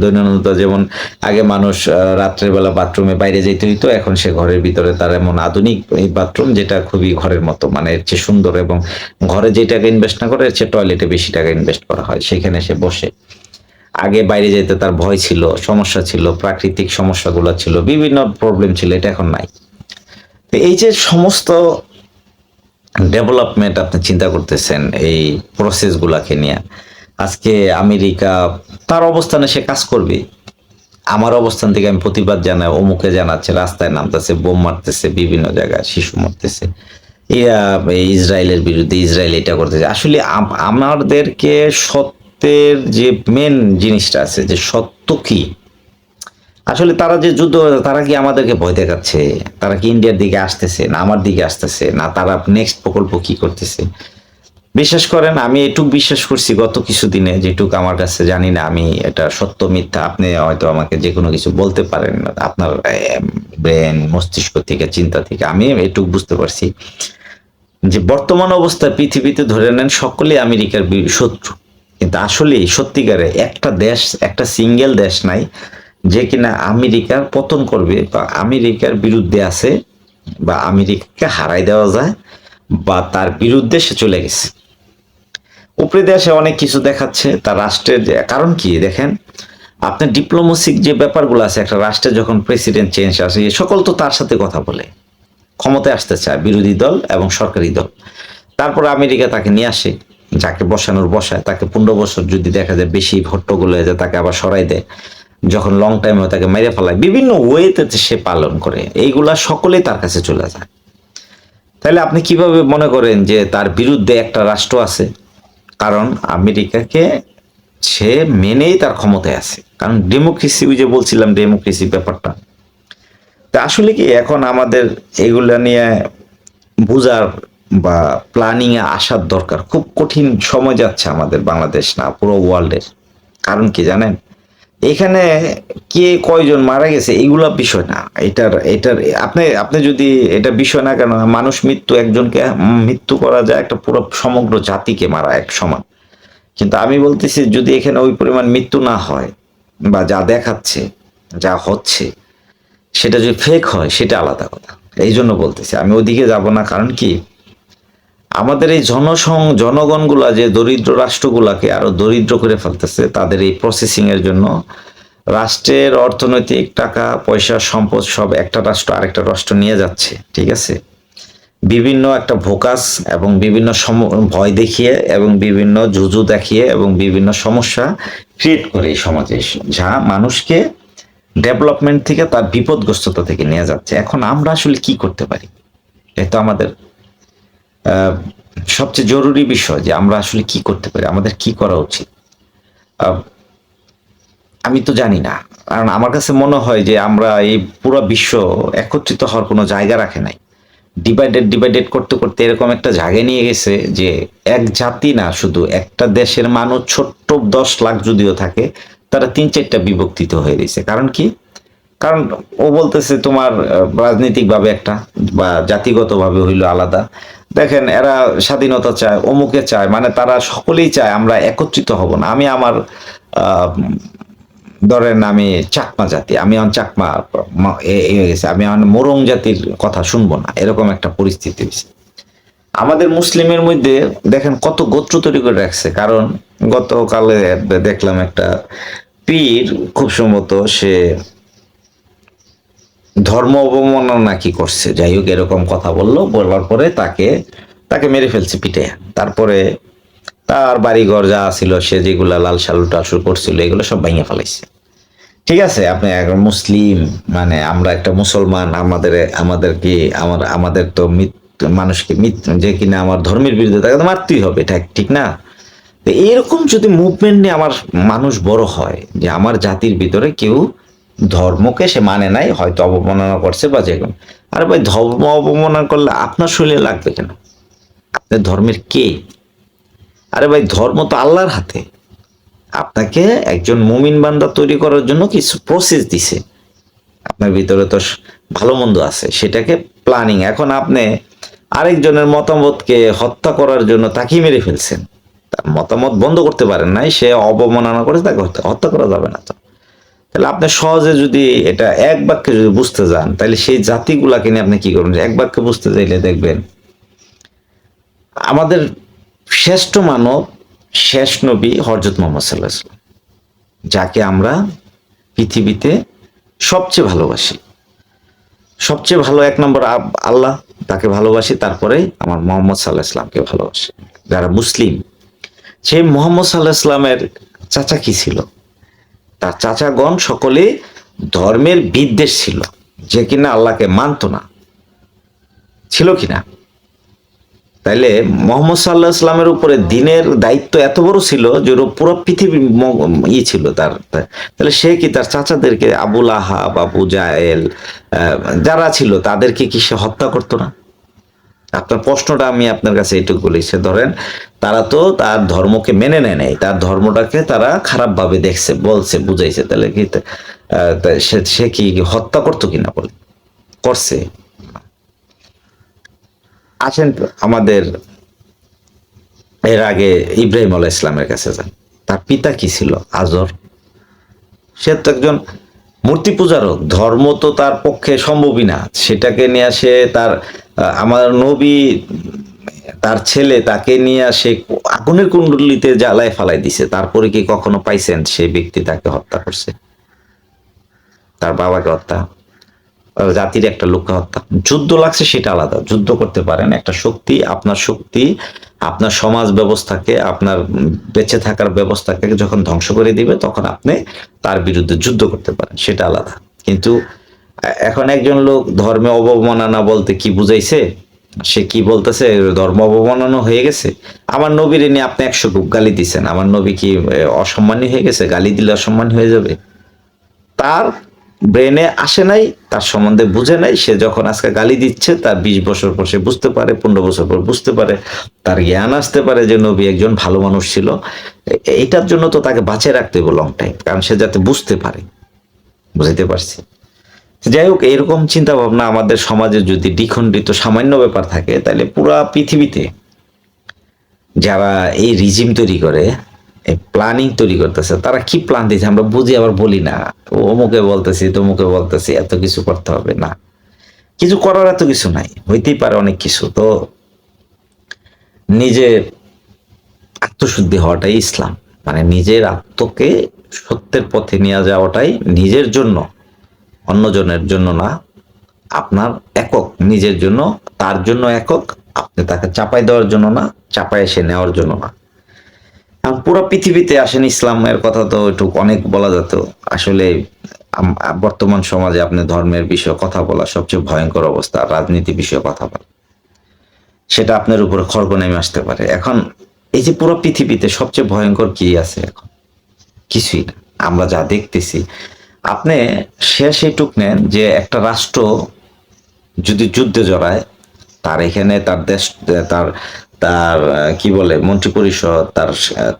দৈনন্দিনতা যেমন আগে মানুষ রাত্রের বেলা বাথরুমে বাইরে যেতে হইতো, এখন সে ঘরের ভিতরে তার এমন আধুনিক এই বাথরুম যেটা খুবই ঘরের মতো, মানে এর চেয়ে সুন্দর, এবং ঘরে যে টাকা ইনভেস্ট না করে এর চেয়ে টয়লেটে বেশি টাকা ইনভেস্ট করা হয়, সেখানে সে বসে। আগে বাইরে যেতে তার ভয় ছিল, সমস্যা ছিল, প্রাকৃতিক সমস্যাগুলো ছিল, বিভিন্ন প্রবলেম ছিল, এটা এখন নাই। তো এই যে সমস্ত ডেভেলপমেন্ট আপনি চিন্তা করতেছেন এই প্রসেস গুলাকে নিয়ে, আজকে আমেরিকা তার অবস্থানে সে কাজ করবে, আমার অবস্থান থেকে আমি প্রতিবাদ জানাই, অমুকে জানাচ্ছে, রাস্তায় নামতেছে, বোম মারতেছে, বিভিন্ন জায়গায় শিশু মরতেছে, ইসরায়েলের বিরুদ্ধে, ইসরায়েল এটা করতেছে। আসলে আমাদেরকে সত্যের যে মেন জিনিসটা আছে, যে সত্য কি, আসলে তারা যে যুদ্ধ, তারা কি আমাদেরকে ভয় দেখাচ্ছে? তারা কি ইন্ডিয়ার দিকে আসতেছে, না আমার দিকে আসতেছে, না তারা নেক্সট প্রকল্প কি করতেছে? বিশ্বাস করেন, আমি এটুক বিশ্বাস করছি গত কিছুদিনে, যেটুক আমার কাছে, জানি না আমি এটা সত্য মিথ্যা, আপনি হয়তো আমাকে যে কোনো কিছু বলতে পারেন আপনার ব্রেন, মস্তিষ্ক থেকে, চিন্তা থেকে, আমি এটুক বুঝতে পারছি যে বর্তমান অবস্থায় পৃথিবীতে ধরে নেন সকলেই আমেরিকার শত্রু, কিন্তু আসলে সত্যিকারে একটা দেশ, একটা সিঙ্গেল দেশ নাই যে কিনা আমেরিকার পতন করবে বা আমেরিকার বিরুদ্ধে আছে বা আমেরিকাকে হারাই দেওয়া যায় বা তার বিরুদ্ধে সে চলে গেছে। উপরে দেশে অনেক কিছু দেখাচ্ছে, তার রাষ্ট্রের কারণ কি দেখেন, আপনার ডিপ্লোমেসিক যে ব্যাপারগুলো আছে, একটা রাষ্ট্রে যখন প্রেসিডেন্ট চেঞ্জ আসে, সকল তো তার সাথে কথা বলে, ক্ষমতায় আসতে চায় বিরোধী দল এবং সরকারি দল, তারপর আমেরিকা তাকে নিয়ে আসে, যাকে বসানোর বসায়, তাকে 15 বছর যদি দেখা যায় বেশি হট্টগোল হয়ে যায়, তাকে আবার সরাই দেয়, যখন লং টাইম হয় তাকে মেরে ফেলায়, বিভিন্ন ওয়েতে সে পালন করে, এইগুলা সকলেই তার কাছে চলে যায়। তাহলে আপনি কিভাবে মনে করেন যে তার বিরুদ্ধে একটা রাষ্ট্র আছে? কারণ আমেরিকাকে সে মেনেই তার ক্ষমতায় আছে, কারণ ডেমোক্রেসি, ওই যে বলছিলাম ডেমোক্রেসি ব্যাপারটা। তা আসলে কি এখন আমাদের এগুলা নিয়ে বুঝার বা প্ল্যানিং এ আসার দরকার, খুব কঠিন সময় যাচ্ছে আমাদের বাংলাদেশ না পুরো ওয়ার্ল্ডের। কারণ কি জানেন, এখানে কে কয়জন মারা গেছে এগুলা বিষয় না, এটার এটার আপনি আপনি যদি এটা বিষয় না, কেন মানুষ মৃত্যু, একজনকে মৃত্যু করা যায়, একটা পুরো সমগ্র জাতিকে মারা এক সমান। কিন্তু আমি বলতেছি যদি এখানে ওই পরিমাণ মৃত্যু না হয়, বা যা দেখাচ্ছে, যা হচ্ছে, সেটা যদি ফেক হয় সেটা আলাদা কথা। এই জন্য বলতেছি, আমি ওদিকে যাব না। কারণ কি, আমাদের এই জনগণগুলা যে দরিদ্র রাষ্ট্রগুলাকে আরো দরিদ্র করে ফেলতেছে তাদের এই প্রসেসিং এর জন্য। রাষ্ট্রের অর্থনৈতিক টাকা পয়সা সম্পদ সব একটা রাষ্ট্র আরেকটা রাষ্ট্র নিয়ে যাচ্ছে, ঠিক আছে, বিভিন্ন একটা ভোকাস এবং বিভিন্ন ভয় দেখিয়ে এবং বিভিন্ন জুজু দেখিয়ে এবং বিভিন্ন সমস্যা ক্রিয়েট করে এই সমাজে, যা মানুষকে ডেভেলপমেন্ট থেকে তার বিপদগ্রস্ততা থেকে নিয়ে যাচ্ছে। এখন আমরা আসলে কি করতে পারি? এটা আমাদের সবচেয়ে জরুরি বিষয়, যে আমরা আসলে কি করতে পারি, আমাদের কি করা উচিত। আমি তো জানি না, কারণ আমার কাছে মনে হয় যে আমরা এই পুরো বিশ্ব একত্রিত হওয়ার কোনো জায়গা রাখে নাই। ডিভাইডেড করতে করতে এরকম একটা জায়গায় নিয়ে গেছে যে এক জাতি না, শুধু একটা দেশের মানুষ ছোট্ট 10 লাখ যদিও থাকে, তারা 3-4টা বিভক্তিত হয়ে গেছে। কারণ কি? কারণ ও বলতেছে তোমার রাজনৈতিকভাবে একটা বা জাতিগতভাবে হইলো আলাদা। দেখেন, এরা স্বাধীনতা চায়, অমুকে চায়, মানে তারা সকলেই চায় আমরা একত্রিত হব না। আমি আমার ধরেন আমি চাকমা জাতি, আমি এখন চাকমা হয়ে গেছে, আমি এখন মোরং জাতির কথা শুনবো না, এরকম একটা পরিস্থিতি হয়েছে। আমাদের মুসলিমের মধ্যে দেখেন কত গোত্র তৈরি করে রাখছে। কারণ গতকালে দেখলাম একটা পীর, খুব সম্ভবত সে ধর্ম অবমাননা কি করছে, যাই হোক এরকম কথা বললো, বলার পরে তাকে তাকে মেরে ফেলছে পিটে। তারপরে তার বাড়িঘর যা ছিল, সে যেগুলা লাল সালু টাসু করছিল, এগুলো সব ভেঙে ফেলাইছে। ঠিক আছে, আপনি এখন মুসলিম, মানে আমরা একটা মুসলমান, আমাদের কি আমাদের তো মানুষকে যে কিনা আমার ধর্মের বিরুদ্ধে, তাকে তো মারতেই হবে, এটা ঠিক না? তো এরকম যদি মুভমেন্ট নিয়ে আমার মানুষ বড় হয়, যে আমার জাতির ভিতরে কেউ ধর্মকে সে মানে নাই, হয়তো অবমাননা করছে বা যে কোনো, আরে ভাই, ধর্ম অবমাননা করলে আপনার শরীরে লাগবে কেন? আপনার ধর্মের কে? আরে ভাই, ধর্ম তো আল্লাহর হাতে। আপনাকে একজন মুমিন বান্দা তৈরি করার জন্য কিছু প্রসেস দিছে, আপনার ভিতরে তো ভালো মন্দ আছে, সেটাকে প্ল্যানিং। এখন আপনি আরেকজনের মতামতকে হত্যা করার জন্য তাকেই মেরে ফেলছেন, তার মতামত বন্ধ করতে পারেন নাই, সে অবমাননা করে, তাকে হত্যা করা যাবে না তো? তাহলে আপনি সহজে যদি এটা এক বাক্যে যদি বুঝতে যান, তাহলে সেই জাতিগুলাকে নিয়ে আপনি কি করবেন? এক বাক্যে বুঝতে চাইলে দেখবেন আমাদের শ্রেষ্ঠ মানব, শেষ নবী হযরত মুহাম্মদ সাল্লাল্লাহু আলাইহি ওয়াসাল্লাম, যাকে আমরা পৃথিবীতে সবচেয়ে ভালোবাসি, সবচেয়ে ভালো 1 নম্বর আল্লাহ, তাকে ভালোবাসি, তারপরে আমার মোহাম্মদ সাল্লাল্লাহু আলাইহি ওয়াসাল্লামকে ভালোবাসি। যারা মুসলিম, সেই মোহাম্মদ সাল্লাল্লাহু আলাইহি ওয়াসাল্লামের চাচা কি ছিল? তার চাচাগণ সকলে ধর্মের বিদ্বেষ ছিল, যে কিনা আল্লাহকে মানতো না, ছিল কিনা? তাইলে মোহাম্মদ সাল্লাহ ইসলামের উপরে দিনের দায়িত্ব এত বড় ছিল যে পুরো পৃথিবী ছিল তার। তাহলে সে কি তার চাচাদেরকে, আবুল আহাব, আবু জাহেল, যারা ছিল তাদেরকে কি সে হত্যা করতো না? আপনার প্রশ্নটা আমি আপনার কাছে এইটুকু বলেছি, ধরেন তারা তো তার ধর্মকে মেনে নেয় নাই, তার ধর্মটাকে তারা খারাপ ভাবে দেখছে, বলছে, বুঝাইছে, তাহলে কি সে কি হত্যা করতো কিনা? বলে করছে। আসেন আমাদের এর আগে ইব্রাহিম আলাইহিস ইসলামের কাছে যান। তার পিতা কি ছিল? আজর। সে তো একজন মূর্তি পূজারক, ধর্ম তো তার পক্ষে সম্ভবই না। সেটাকে নিয়ে আসে তার আমার নবী, তার ছেলে, তাকে নিয়ে আসে আগুনের কুণ্ডলিতে জ্বালায় ফালাই দিছে, তারপরে কি কখনো পাইছেন সেই ব্যক্তি তাকে হত্যা করছে? তার বাবাকে হত্যা, জাতির একটা লোককে হত্যা। যুদ্ধ লাগছে সেটা আলাদা, যুদ্ধ করতে পারেন, একটা শক্তি আপনার সমাজ ব্যবস্থাকে, আপনার বেঁচে থাকার ব্যবস্থাকে যখন ধ্বংস করে দিবে, তখন আপনি তার বিরুদ্ধে যুদ্ধ করতে পারেন, সেটা আলাদা। কিন্তু এখন একজন লোক ধর্মে অবমাননা বলতে কি বুঝাইছে, সে কি বলতেছে? ধর্ম অবমাননা হয়ে গেছে। আমার নবীর নিয়ে আপনি 100 গালি দিচ্ছেন, আমার নবী কি অসম্মানী হয়ে গেছে? গালি দিলে অসম্মান হয়ে যাবে? তার ব্রেনে আসে নাই, তার সম্বন্ধে বুঝে নাই। সে যখন আজকে গালি দিচ্ছে, তার 20 বছর পর সে বুঝতে পারে, 15 বছর পর বুঝতে পারে, তার জ্ঞান আসতে পারে যে নবী একজন ভালো মানুষ ছিল। এইটার জন্য তো তাকে বাঁচিয়ে রাখতে হবে লং টাইম, কারণ সে যাতে বুঝতে পারে। বুঝতে পারছি। যাই হোক, এরকম চিন্তা ভাবনা আমাদের সমাজে যদি দ্বিখণ্ডিত সামান্য ব্যাপার থাকে, তাহলে পুরা পৃথিবীতে যারা এই রিজিম তৈরি করে, এই প্ল্যানিং তৈরি করতেছে। তারা কি প্ল্যান দিয়েছে আমরা বুঝি আবার বলি না, অমুকে বলতেছি তমুকে বলতেছি এত কিছু করতে হবে না, কিছু করার এত কিছু নাই, হইতেই পারে অনেক কিছু। তো নিজে আত্মশুদ্ধি হওয়াটাই ইসলাম, মানে নিজের আত্মকে সত্যের পথে নিয়ে যাওয়াটাই নিজের জন্য, অন্যজনের জন্য না, আপনার একক নিজের জন্য, তার জন্য একক, আপনি তাকে চাপাই দেওয়ার জন্য না, চাপাই এসে নেওয়ার জন্য না। পুরো পৃথিবীতে আসেন, ইসলামের কথা তো একটু অনেক বলা যেত আসলে। বর্তমান সমাজে আপনি ধর্মের বিষয়ে কথা বলা সবচেয়ে ভয়ঙ্কর অবস্থা, রাজনীতি বিষয়ে কথা বলা সেটা আপনার উপরে খড়গ নেমে আসতে পারে। এখন এই যে পুরো পৃথিবীতে সবচেয়ে ভয়ঙ্কর কি আছে এখন? কিছুই না, আমরা যা দেখতেছি। আপনি শেষ এটুক নেন যে একটা রাষ্ট্র যদি যুদ্ধে জড়ায়, তার এখানে তার দেশ, তার তার কি বলে মন্ত্রিপরিষদ, তার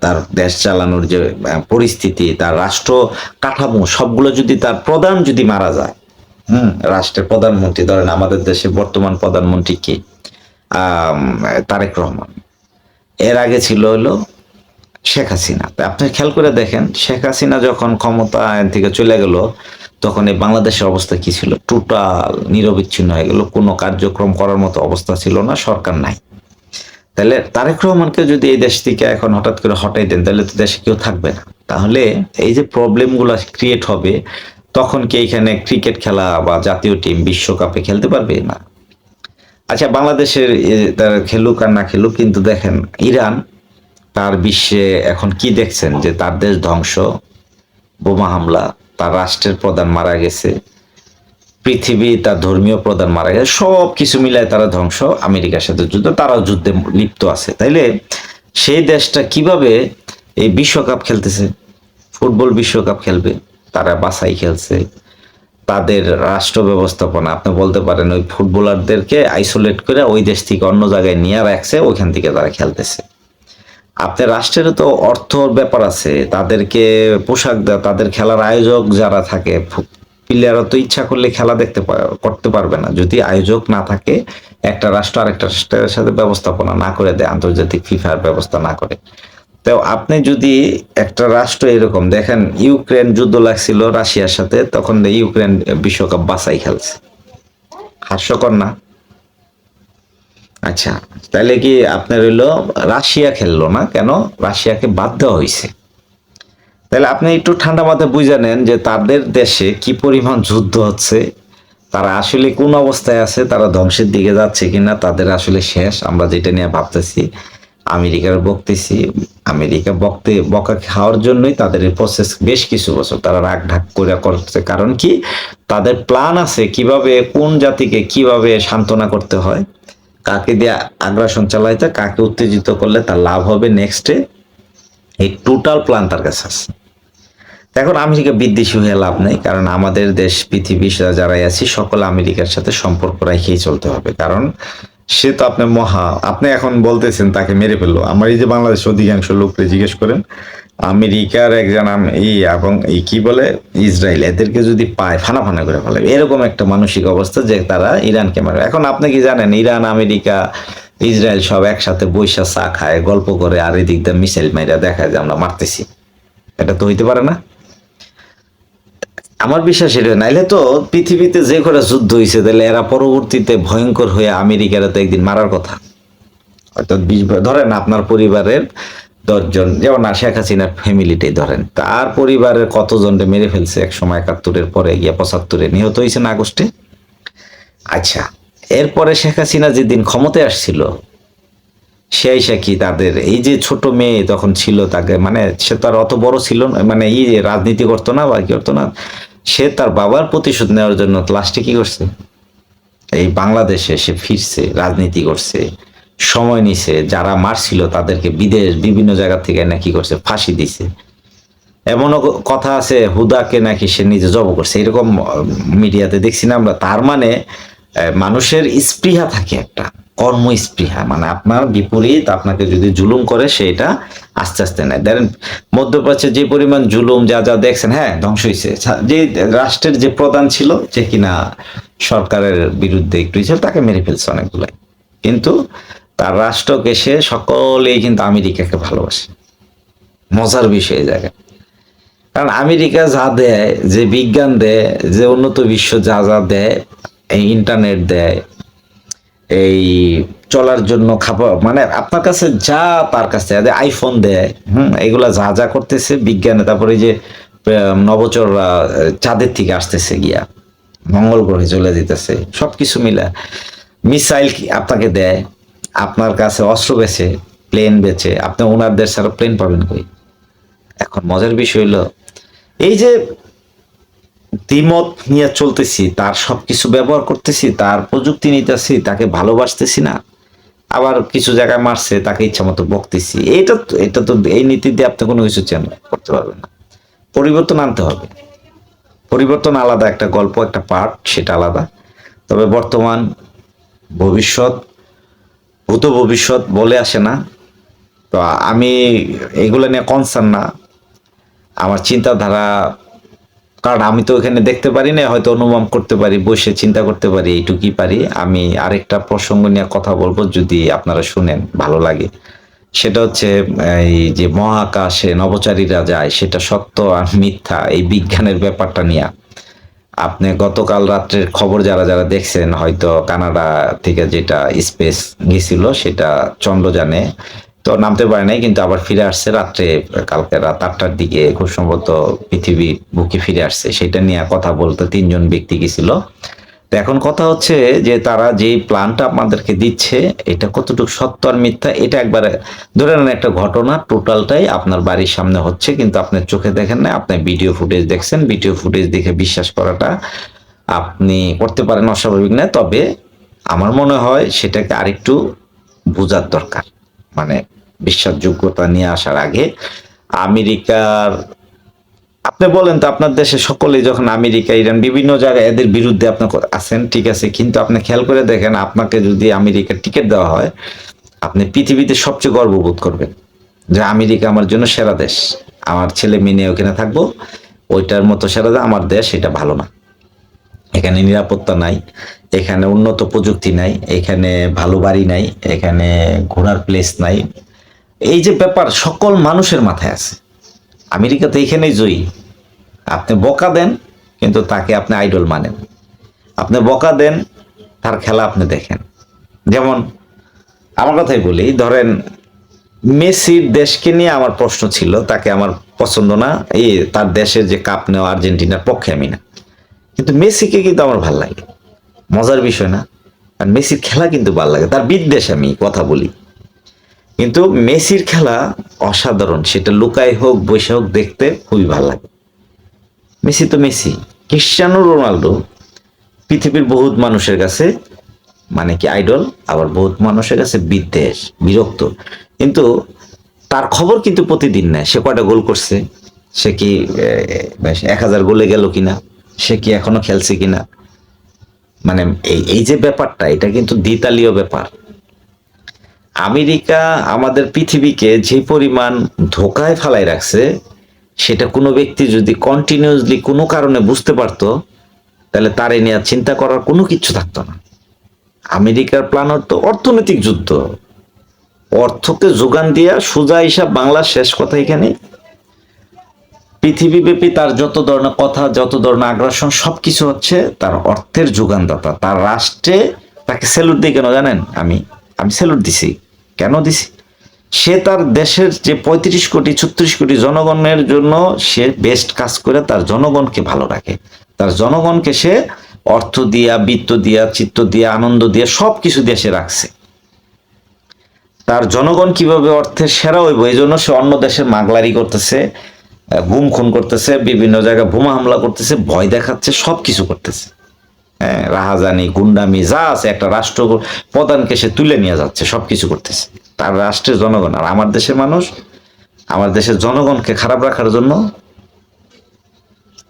তার দেশ চালানোর যে পরিস্থিতি, তার রাষ্ট্র কাঠামো সবগুলো যদি তার প্রধান যদি মারা যায়, রাষ্ট্রের প্রধানমন্ত্রী, ধরেন আমাদের দেশে বর্তমান প্রধানমন্ত্রী কে? তারেক রহমান। এর আগে ছিল হলো শেখ হাসিনা। আপনি খেয়াল করে দেখেন, শেখ হাসিনা যখন ক্ষমতা থেকে চলে গেল, তখন এই বাংলাদেশের অবস্থা কি ছিল? টোটাল নিরবিচ্ছিন্ন হয়ে গেল, কোনো কার্যক্রম করার মতো অবস্থা ছিল না, সরকার নাই। তাহলে তারেক রহমানকে যদি এই দেশ থেকে এখন হঠাৎ করে হটাই দেন, তাহলে তো দেশে কেউ থাকবে না। তাহলে এই যে প্রবলেমগুলো ক্রিয়েট হবে, তখন কি এখানে ক্রিকেট খেলা বা জাতীয় টিম বিশ্বকাপে খেলতে পারবে না? আচ্ছা, বাংলাদেশের তারা খেলুক আর না খেলুক, কিন্তু দেখেন ইরান, তার বিশ্বে এখন কি দেখছেন যে তার দেশ ধ্বংস, বোমা হামলা, তার রাষ্ট্রের প্রধান মারা গেছে, পৃথিবী তার ধর্মীয় প্রধান মারা গেছে, সব কিছু মিলায় তারা ধ্বংস, আমেরিকার সাথে যুদ্ধ, তারাও যুদ্ধে লিপ্ত আছে। তাইলে সেই দেশটা কিভাবে এই বিশ্বকাপ খেলতেছে? ফুটবল বিশ্বকাপ খেলবে, তারা বাছাই খেলছে, তাদের রাষ্ট্র ব্যবস্থাপনা, আপনি বলতে পারেন ওই ফুটবলারদেরকে আইসোলেট করে ওই দেশ থেকে অন্য জায়গায় নিয়ে রাখছে, ওইখান থেকে তারা খেলতেছে। আপনার রাষ্ট্রেরও তো অর্থর ব্যাপার আছে, তাদেরকে পোশাক দেওয়া, তাদের খেলার আয়োজক যারা থাকে, প্লেয়াররা তো ইচ্ছা করলে খেলা করতে পারবে না যদি আয়োজক না থাকে, একটা রাষ্ট্র আরেকটা রাষ্ট্রের সাথে ব্যবস্থাপনা না করে দেয়, আন্তর্জাতিক ফিফার ব্যবস্থা না করে। তো আপনি যদি একটা রাষ্ট্র এরকম দেখেন, ইউক্রেন যুদ্ধ লাগছিল রাশিয়ার সাথে, তখন ইউক্রেন বিশ্বকাপ বাছাই খেলছে, হাস্যকর না? আচ্ছা, তাহলে কি আপনার হইলো রাশিয়া খেললো না কেন? রাশিয়াকে বাদ দেওয়া হয়েছে। তাহলে আপনি একটু ঠান্ডা মাথায় বুঝে নেন যে তাদের দেশে কি পরিমাণ যুদ্ধ হচ্ছে, তারা আসলে কোন অবস্থায় আছে, তারা ধ্বংসের দিকে যাচ্ছে কিনা, তাদের আসলে শেষ আমরা যেটা নিয়ে ভাবতেছি। আমেরিকার বকতেছি, আমেরিকা বকা খাওয়ার জন্যই তাদের এই প্রসেস বেশ কিছু বছর তারা রাগ ঢাক করে করছে। কারণ কি, তাদের প্ল্যান আছে কিভাবে কোন জাতিকে কিভাবে সান্ত্বনা করতে হয়, কাকে দিয়ে আগ্রাসন চালাইতে, কাকে উত্তেজিত করলে তার লাভ হবে নেক্সটে, এই টোটাল প্ল্যান তার কাছে আছে। এখন আমেরিকা বিদ্বেষী হয়ে লাভ নেই, কারণ আমাদের দেশ, পৃথিবী যারাই আছি সকলে আমেরিকার সাথে সম্পর্ক রেখেই চলতে হবে। কারণ সে তো আপনার আপনি এখন বলতেছেন তাকে মেরে ফেললো। আমার এই যে বাংলাদেশের অধিকাংশ লোককে জিজ্ঞেস করেন, আমেরিকার একজন এবং এই কি বলে ইসরায়েল, এদেরকে যদি পায় ফানা ফানা করে ফেলে, এরকম একটা মানসিক অবস্থা যে তারা ইরানকে মারে। এখন আপনি কি জানেন, ইরান, আমেরিকা, ইসরায়েল সব একসাথে বৈশা চা খায়, গল্প করে, আর এদিক দিয়ে মিসাইল মাইরা দেখায় যে আমরা মারতেছি। এটা তো হইতে পারে না। আমার বিশ্বাস এটা, নাইলে তো পৃথিবীতে যে করে যুদ্ধ হয়েছে, তাহলে এরা পরবর্তীতে ভয়ঙ্কর হয়ে আমেরিকার তো একদিন মারার কথা। অর্থাৎ ধরেন আপনার পরিবারের 10 জন, যেমন শেখ হাসিনার ফ্যামিলিটাই ধরেন, তার পরিবারের কতজনকে মেরে ফেলছে এক সময়, 71-এর পরে গিয়া 75-এ নিহত হয়েছে না আগস্টে। আচ্ছা, এরপরে শেখ হাসিনা যেদিন ক্ষমতায় আসছিল, সে আইসা কি তাদের এই যে ছোট মেয়ে তখন ছিল, তাকে মানে সে তো আর অত বড় ছিল না, মানে এই রাজনীতি করতো না বা কি করতো না, সে তার বাবার প্রতিশোধ নেওয়ার জন্য লাস্টে কি করছে, এই বাংলাদেশে সে ফিরছে, রাজনীতি করছে, সময় নিছে, যারা মারছিল তাদেরকে বিদেশ বিভিন্ন জায়গা থেকে নাকি করছে, ফাঁসি দিছে। এমনও কথা আছে হুদাকে নাকি সে নিজে জব করছে, এরকম মিডিয়াতে দেখছি না আমরা। তার মানে মানুষের স্পৃহা থাকে একটা, কর্ম স্পৃহা, মানে আপনার বিপরীত আপনাকে যদি জুলুম করে সেটা আস্তে আস্তে নেয়। দেখেন মধ্যপ্রাচ্যে যে পরিমাণ জুলুম যা যা দেখছেন, হ্যাঁ ধ্বংস হয়েছে। যে রাষ্ট্রের যে প্রধান ছিল, যে কিনা সরকারের বিরুদ্ধে একটু ছিল, তাকে মেরে ফেলছে অনেকগুলাই, কিন্তু তার রাষ্ট্রকে সে সকলেই কিন্তু আমেরিকাকে ভালোবাসে। মজার বিষয় এই জায়গায়। কারণ আমেরিকা যা দেয়, যে বিজ্ঞান দেয়, যে উন্নত বিশ্ব যা যা দেয়, এই ইন্টারনেট দেয়, এই চলার জন্য খাবার, মানে আপনার কাছে যা তার কাছে আইফোন দেয়, এগুলা যা যা করতেছে বিজ্ঞানে, তারপরে এই যে নভোচররা চাঁদের থেকে আসতেছে গিয়া মঙ্গল গ্রহে চলে যেতেছে, সবকিছু মিলা মিসাইল আপনাকে দেয়, আপনার কাছে অস্ত্র বেচে, প্লেন বেচে, আপনি ওনার দেশ ছাড়া প্লেন পাবেন কই? এখন মজার বিষয় হলো এই যে দ্বিমত নিয়ে চলতেছি, তার সবকিছু ব্যবহার করতেছি, তার প্রযুক্তি নিতেছি, তাকে ভালোবাসতেছি না, আবার কিছু জায়গায় মারছে তাকে ইচ্ছা মতো বকতেছি। এটা তো এই নীতি দিয়ে আপনি কোনো কিছু চেঞ্জ করতে পারবেন না। পরিবর্তন আনতে হবে। পরিবর্তন আলাদা, একটা গল্প, একটা পার্ট, সেটা আলাদা। তবে বর্তমান, ভবিষ্যৎ, ভূত ভবিষ্যৎ বলে আসে না। তো আমি এগুলো নিয়ে কনসার্ন না। আমার চিন্তাধারা, কারণ আমি তো এখানে দেখতে পারি না, হয়তো অনুমান করতে পারি, বসে চিন্তা করতে পারি, এইটুকুই পারি। আমি আরেকটা প্রসঙ্গ নিয়ে কথা বলবো, যদি আপনারা শুনেন ভালো লাগে। সেটা হচ্ছে এই যে মহাকাশে নভোচারীরা যায়, সেটা সত্য আর মিথ্যা, এই বিজ্ঞানের ব্যাপারটা নিয়ে আপনি গতকাল রাত্রের খবর যারা যারা দেখছেন, হয়তো কানাডা থেকে যেটা স্পেস গেছিল সেটা চন্দ্রযানে তো নামতে পারে নাই, কিন্তু আবার ফিরে আসছে রাত্রে, কালকে রাত 8টার দিকে খুব সম্ভবত পৃথিবী বুকে ফিরে আসছে। সেটা নিয়ে কথা বলতে 3জন ব্যক্তি গেছিল। তো এখন কথা হচ্ছে যে তারা যে প্ল্যানটা আপনাদেরকে দিচ্ছে, এটা কতটুকু সত্য আর মিথ্যা, এটা একবারে ধরে নেন একটা ঘটনা টোটালটাই আপনার বাড়ির সামনে হচ্ছে, কিন্তু আপনার চোখে দেখেন না, আপনি ভিডিও ফুটেজ দেখছেন। ভিডিও ফুটেজ দেখে বিশ্বাস করাটা আপনি করতে পারেন, অস্বাভাবিক না। তবে আমার মনে হয় সেটাকে আরেকটু বোঝার দরকার, মানে বিশ্বাসযোগ্যতা নিয়ে আসার আগে। আমেরিকার, আপনি বলেন তো, আপনার দেশে সকলেই যখন আমেরিকা, ইরান, বিভিন্ন জায়গায় এদের বিরুদ্ধে আপনি আছেন, ঠিক আছে, কিন্তু আপনি খেয়াল করে দেখেন, আপনাকে যদি আমেরিকার টিকিট দেওয়া হয়, আপনি পৃথিবীতে সবচেয়ে গর্ববোধ করবেন যে আমেরিকা আমার জন্য সেরা দেশ, আমার ছেলে মেয়ে নিয়ে ওখানে থাকবো, ওইটার মতো সেরা দেশ আমার দেশ, এটা ভালো না। এখানে নিরাপত্তা নাই, এখানে উন্নত প্রযুক্তি নাই, এখানে ভালো বাড়ি নাই, এখানে ঘোরার প্লেস নাই। এই যে ব্যাপার সকল মানুষের মাথায় আছে। আমেরিকাতে এখানেই জয়ী। আপনি বকা দেন, কিন্তু তাকে আপনি আইডল মানেন। আপনি বকা দেন, তার খেলা আপনি দেখেন। যেমন আমার কথাই বলি, ধরেন মেসির দেশকে নিয়ে আমার প্রশ্ন ছিল, তাকে আমার পছন্দ না, এই তার দেশের যে কাপ নেওয়া আর্জেন্টিনার পক্ষে আমি না, কিন্তু মেসিকে কিন্তু আমার ভাল লাগে। মজার বিষয় না? আর মেসির খেলা কিন্তু ভাল লাগে, তার বিদ্বেষ আমি কথা বলি, কিন্তু মেসির খেলা অসাধারণ, সেটা লুকায় হোক বসে হোক দেখতে খুবই ভালো লাগে। মেসি তো মেসি। ক্রিশ্চিয়ানো রোনালদো পৃথিবীর বহুত মানুষের কাছে মানে কি আইডল, আবার বহুত মানুষের কাছে বিদ্বেষ, বিরক্ত। কিন্তু তার খবর কিন্তু প্রতিদিন নেয়, সে কয়টা গোল করছে, সে কি 1000 গোলে গেল কিনা, সে কি এখনো খেলছে কিনা। মানে এই এই যে ব্যাপারটা, এটা কিন্তু দ্বিতালীয় ব্যাপার। আমেরিকা আমাদের পৃথিবীকে যে পরিমাণ ধোকায় ফালাই রাখছে, সেটা কোনো ব্যক্তি যদি কন্টিনিউয়াসলি কোনো কারণে বুঝতে পারতো, তাহলে তার এ নিয়ে চিন্তা করার কোনো কিছু থাকতো না। আমেরিকার প্ল্যান হতো অর্থনৈতিক যুদ্ধ, অর্থকে যোগান দিয়া, সোজা হিসাব বাংলা, শেষ কথা এখানে। পৃথিবীব্যাপী তার যত ধরনের কথা, যত ধরনের আগ্রাসন, সবকিছু হচ্ছে তার অর্থের যোগানদাতা। তার রাষ্ট্রে তাকে স্যালুট দিই কেন জানেন? আমি আমি স্যালুট দিছি, কেন দিছি? সে তার দেশের যে 35 কোটি 36 কোটি জনগণের জন্য সে বেস্ট কাজ করে তার জনগণকে ভালো রাখে। তার জনগণকে সে অর্থ দিয়া, বিত্ত দিয়া, চিত্ত দিয়া, আনন্দ দিয়া, সবকিছু দিয়ে সে রাখছে। তার জনগণ কিভাবে অর্থের সেরা হইব, এই জন্য সে অন্য দেশের মাগলারি করতেছে, গুম খুন করতেছে, বিভিন্ন জায়গায় বোমা হামলা করতেছে, ভয় দেখাচ্ছে, সবকিছু করতেছে। হ্যাঁ, রাহাজানি, গুন্ডামি যা আছে, একটা রাষ্ট্র প্রধানকে সে তুলে নিয়ে যাচ্ছে, সবকিছু করতেছে তার রাষ্ট্রের জনগণ। আর আমার দেশের মানুষ, আমার দেশের জনগণকে খারাপ রাখার জন্য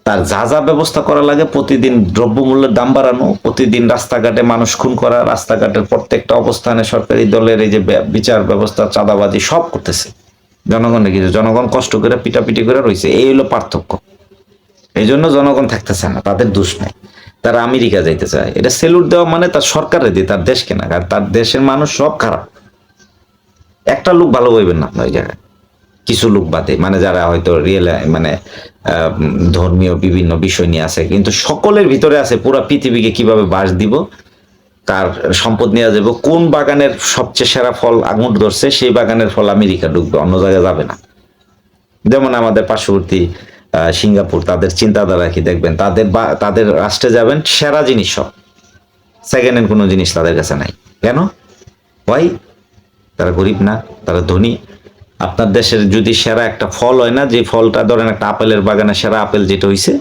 তার যা যা ব্যবস্থা করা লাগে, প্রতিদিন দ্রব্যমূল্যের দাম বাড়ানো, প্রতিদিন রাস্তাঘাটে মানুষ খুন করা, রাস্তাঘাটের প্রত্যেকটা অবস্থানে সরকারি দলের এই যে বিচার ব্যবস্থা, চাঁদাবাজি, সব করতেছে জনগণের কিছু। জনগণ কষ্ট করে পিটাপিটি করে রয়েছে, এই হলো পার্থক্য। এই জন্য জনগণ থাকতেছে না, তাদের দোষ নাই। তারা আমেরিকা যাইতে চায়, এটা সেলুট দেওয়া মানে তার সরকারে দিয়ে, তার দেশকে না। আর তার দেশের মানুষ সব খারাপ, একটা লোক ভালো বইবেন না আপনার ওই জায়গায়। কিছু লোক বাদে, মানে যারা হয়তো রিয়েল মানে ধর্মীয় বিভিন্ন বিষয় নিয়ে আছে, কিন্তু সকলের ভিতরে আছে পুরো পৃথিবীকে কিভাবে বাস দিব, তার সম্পদ নিয়ে যাবো, কোন বাগানের সবচেয়ে সেরা ফল আঙুর ধরছে সেই বাগানের ফল আমেরিকা ঢুকবে, অন্য জায়গায় যাবে না। যেমন আমাদের পার্শ্ববর্তী সিঙ্গাপুর, তাদের চিন্তাধারা কি দেখবেন, তাদের রাষ্ট্রে যাবেন সেরা জিনিস সব, সেকেন্ড হ্যান্ড কোনো জিনিস তাদের কাছে নাই। কেন? ওয়াই? তারা গরিব না, তারা ধনী। আপনার দেশের যদি সেরা একটা ফল হয় না, যে ফলটা ধরেন একটা আপেলের বাগানে সেরা আপেল যেটা হইছে,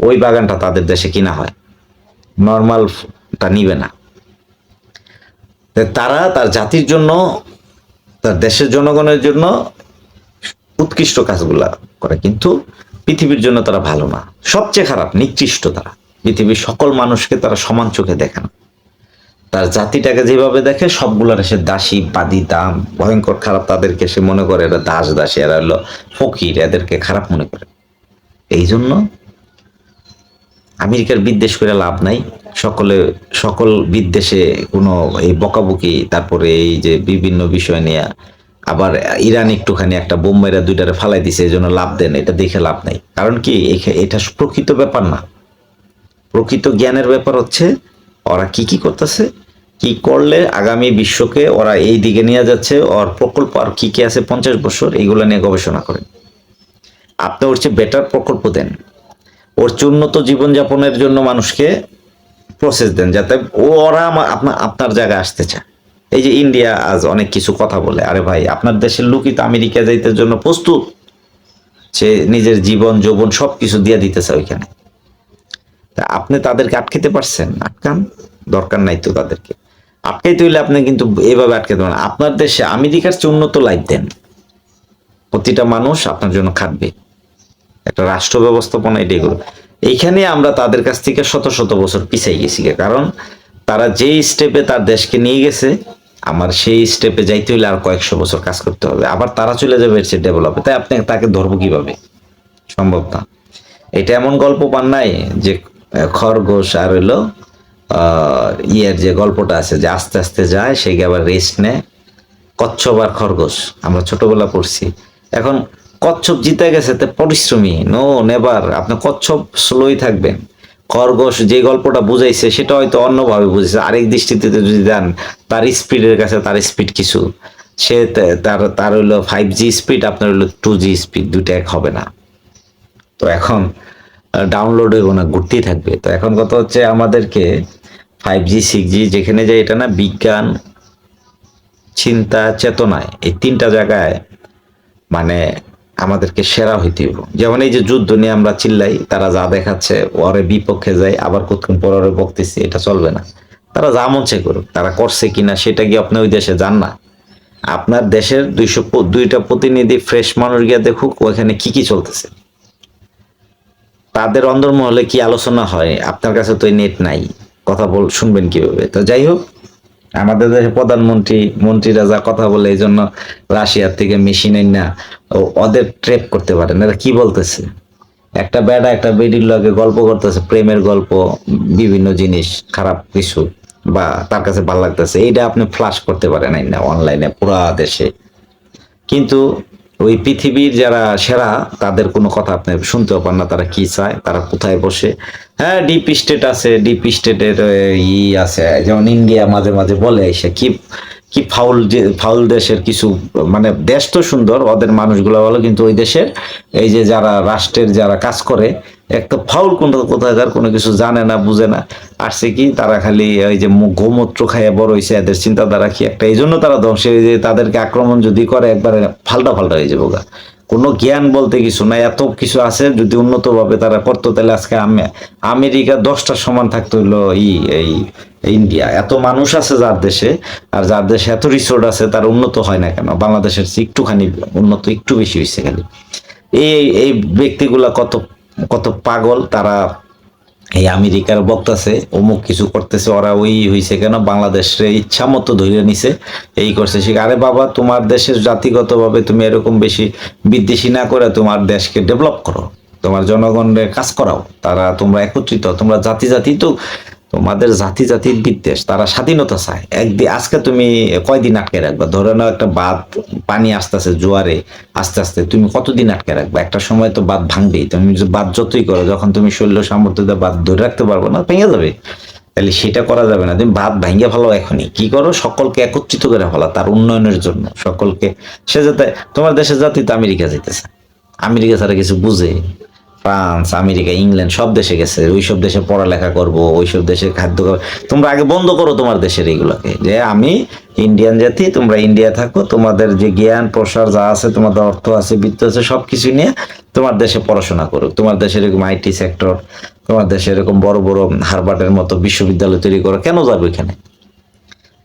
ওই বাগানটা তাদের দেশে কিনা হয়, নর্মালটা নিবে না। তারা তার জাতির জন্য, তার দেশের জনগণের জন্য উৎকৃষ্ট কাজগুলা করে, কিন্তু পৃথিবীর জন্য তারা ভালো না, সবচেয়ে খারাপ, নিকৃষ্ট। তারা পৃথিবীর সকল মানুষকে তারা সমান চোখে দেখে না, তার জাতিটাকে যেভাবে দেখে সবগুলার সে দাসী বাদী দাম ভয়ঙ্কর খারাপ, তাদেরকে সে মনে করে এরা দাস দাসী, এরা হলো ফকির, এদেরকে খারাপ মনে করে। এই জন্য আমেরিকার বিদ্বেষ করে লাভ নাই। সকল বিদ্বেষে কোনো এই বকাবকি, তারপরে এই যে বিভিন্ন বিষয় নিয়ে, আবার ইরান একটুখানি একটা বোম মেরা দুইটারে ফালাই দিছে, এই জন্য লাভ দেন, এটা দেখে লাভ নাই। কারণ কি, এটা প্রকৃত ব্যাপার না। প্রকৃত জ্ঞানের ব্যাপার হচ্ছে ওরা কি কি করতেছে, কি করলে আগামী বিশ্বকে ওরা এই দিকে নিয়ে যাচ্ছে, ওর প্রকল্প আর কি কি আছে 50 বছর, এইগুলো নিয়ে গবেষণা করেন। আপনি ওর চেয়ে বেটার প্রকল্প দেন, ওর চেয়ে উন্নত জীবনযাপনের জন্য মানুষকে প্রসেস দেন, যাতে ওরা আপনার জায়গায় আসতে চায়। এই যে ইন্ডিয়া আজ অনেক কিছু কথা বলে, আরে ভাই আপনার দেশের লোকই তো আমেরিকা যাইতে জন্য প্রস্তুত, সে নিজের জীবন যৌবন সবকিছু দিয়ে দিতেছে ওইখানে। তা আপনি তাদেরকে আটকাতে পারছেন? আটকান, দরকার নাই তো তাদেরকে আটকাইতে হইলে আপনি কিন্তু এইভাবে আটকাতে পারেন। আপনার দেশে আমেরিকার চেয়ে উন্নত লাইফ দেন, প্রতিটা মানুষ আপনার জন্য খাটবে, একটা রাষ্ট্র ব্যবস্থাপনা এটাই করবে। এইখানে আমরা তাদের কাছ থেকে শত শত বছর পিছাই গেছি, কারণ তারা যেই স্টেপে তার দেশকে নিয়ে গেছে, আমার সেই স্টেপে যাইতে হইলে আর কয়েকশো বছর কাজ করতে হবে, আবার তারা চলে যাবে এর চেয়ে ডেভেলপে। তাই আপনি তাকে ধরবো কিভাবে? সম্ভব না। এটা এমন গল্প পান নাই যে খরগোশ আর হইলো ইয়ের যে গল্পটা আছে, যে আস্তে আস্তে যায় সে আবার রেস্ট নেয়, কচ্ছপ আর খরগোশ, আমরা ছোটবেলা পড়ছি। এখন কচ্ছপ জিতে গেছে, তো পরিশ্রমী নো নেভার, আপনি কচ্ছপ স্লোই থাকবেন। খরগোশ যে গল্পটা বুঝাইছে সেটা হয়তো অন্যভাবে বুঝেছে, আরেক দৃষ্টিতে যদি যান, তার স্পিডের কাছে তার স্পিড কিছু, সে তার তার হইলো 5G স্পিড, আপনার হইলো 2G স্পিড, দুইটা এক হবে না। তো এখন ডাউনলোড হইব না, ঘুরতেই থাকবে। তো এখন কথা হচ্ছে আমাদেরকে 5G 6G যেখানে যায়, এটা না বিজ্ঞান, চিন্তা, চেতনায়, এই তিনটা জায়গায় মানে আমাদেরকে সেরা হইতে হইব। যেমন এই যে যুদ্ধ নিয়ে আমরা চিল্লাই, তারা যা দেখাচ্ছে ওরে বিপক্ষে যায়, আবার কতক্ষণ পর ওরে বকতেছি, এটা চলবে না। তারা যা মন চায় করুক, তারা করছে কিনা সেটা কি আপনি ওই দেশে যান না? আপনার দেশের 202টা প্রতিনিধি ফ্রেশ মানুষ গিয়ে দেখুক ওইখানে কি কি চলতেছে, তাদের অন্দরমহলে কি আলোচনা হয়। আপনার কাছে তো নেট নাই, কথা শুনবেন কিভাবে? তো যাই হোক, আমাদের দেশে প্রধানমন্ত্রী মন্ত্রীরা যা কথা বলে, এই জন্য রাশিয়ার থেকে মেশিন না ওদের ট্রেপ করতে পারেন। এরা কি বলতেছে, একটা বেড়া একটা বেডির লগে গল্প করতেছে, প্রেমের গল্প, বিভিন্ন জিনিস খারাপ কিছু, বা তার কাছে ভালো লাগতেছে, এইটা আপনি ফ্লাশ করতে পারেন না অনলাইনে পুরা দেশে। কিন্তু ওই পৃথিবীর যারা সেরা, তাদের কোনো কথা আপনি শুনতেও পান না, তারা কি চায়, তারা কোথায় বসে। হ্যাঁ, ডিপ স্টেট আছে, ডিপ স্টেটের ই আছে, যেমন ইন্ডিয়া মাঝে মাঝে বলে এসে কি কি ফাউল, যে ফাউল দেশের কিছু, মানে দেশ তো সুন্দর, ওদের মানুষগুলো ভালো, কিন্তু ওই দেশের এই যে যারা রাষ্ট্রের যারা কাজ করে, একটা ফাউল কোথাকার কোনো কিছু জানে না, বুঝে না। আসছে কি, তারা খালি ওই যে গোমূত্র খাইয়ে বড় হয়েছে, এদের চিন্তাধারা কি একটা, এই জন্য তারা ধ্বংস হয়ে যায়। তাদেরকে আক্রমণ যদি করে একবারে ফাল্টা ফাল্টা হয়ে যাবো গা, কোনো জ্ঞান বলতে কিছু নাই। এত কিছু আছে, যদি উন্নত ভাবে তারা করতো, তাহলে আজকে আমেরিকা 10টার সমান থাকতো হইলো এই ইন্ডিয়া। এত মানুষ আছে যার দেশে, আর যার দেশে এত রিসোর্ট আছে, তার উন্নত হয় না কেন? বাংলাদেশের চেয়ে একটুখানি উন্নত একটু বেশি হয়েছে খালি। এই এই ব্যক্তিগুলা কত কত পাগল, তারা এই আমেরিকার বক্তাছে, অমুক কিছু করতেছে, ওরা ওই হইছে কেন, বাংলাদেশের ইচ্ছা মতো ধরে নিছে, এই করছে সে। আরে বাবা, তোমার দেশের জাতিগতভাবে তুমি এরকম বেশি বিদ্বেষী না করে তোমার দেশকে ডেভেলপ করো, তোমার জনগণের কাজ করাও, তারা তোমরা একত্রিত, তোমরা জাতি জাতি তো তোমাদের জাতি জাতির বিদ্বেষ, তারা স্বাধীনতা চায়। একদিন আজকে তুমি কয়দিন আটকে রাখবা? ধরে নাও একটা বাঁধ, পানি আসতেছে জোয়ারে, আস্তে আস্তে তুমি কতদিন আটকে রাখবা? একটা সময় তো বাঁধ ভাঙবেই। তুমি বাঁধ যতই করো, যখন তুমি শৈল্য সামর্থ্য দিয়ে বাঁধ ধরে রাখতে পারবো না, ভেঙে যাবে। তাহলে সেটা করা যাবে না। তুমি বাঁধ ভাঙিয়ে ফেলো এখনই। কি করো? সকলকে একত্রিত করে ফেলা তার উন্নয়নের জন্য। সকলকে, সে যাতে, তোমার দেশের জাতি তো আমেরিকা যেতেছে, আমেরিকা ছাড়া কিছু বুঝে? ফ্রান্স, আমেরিকা, ইংল্যান্ড সব দেশে গেছে। ওইসব দেশে পড়ালেখা করব, ওইসব দেশে খাদ্য খাবো। তোমরা আগে বন্ধ করো তোমার দেশের এইগুলাকে, যে আমি ইন্ডিয়ান জাতি, তোমরা ইন্ডিয়া থাকো, তোমাদের যে জ্ঞান প্রসার যা আছে, তোমাদের অর্থ আছে, বিত্ত আছে, সবকিছু নিয়ে তোমার দেশে পড়াশোনা করো। তোমার দেশে এরকম আইটি সেক্টর, তোমার দেশে এরকম বড় বড় হার্ভার্ডের মতো বিশ্ববিদ্যালয় তৈরি করো। কেন যাবে এখানে?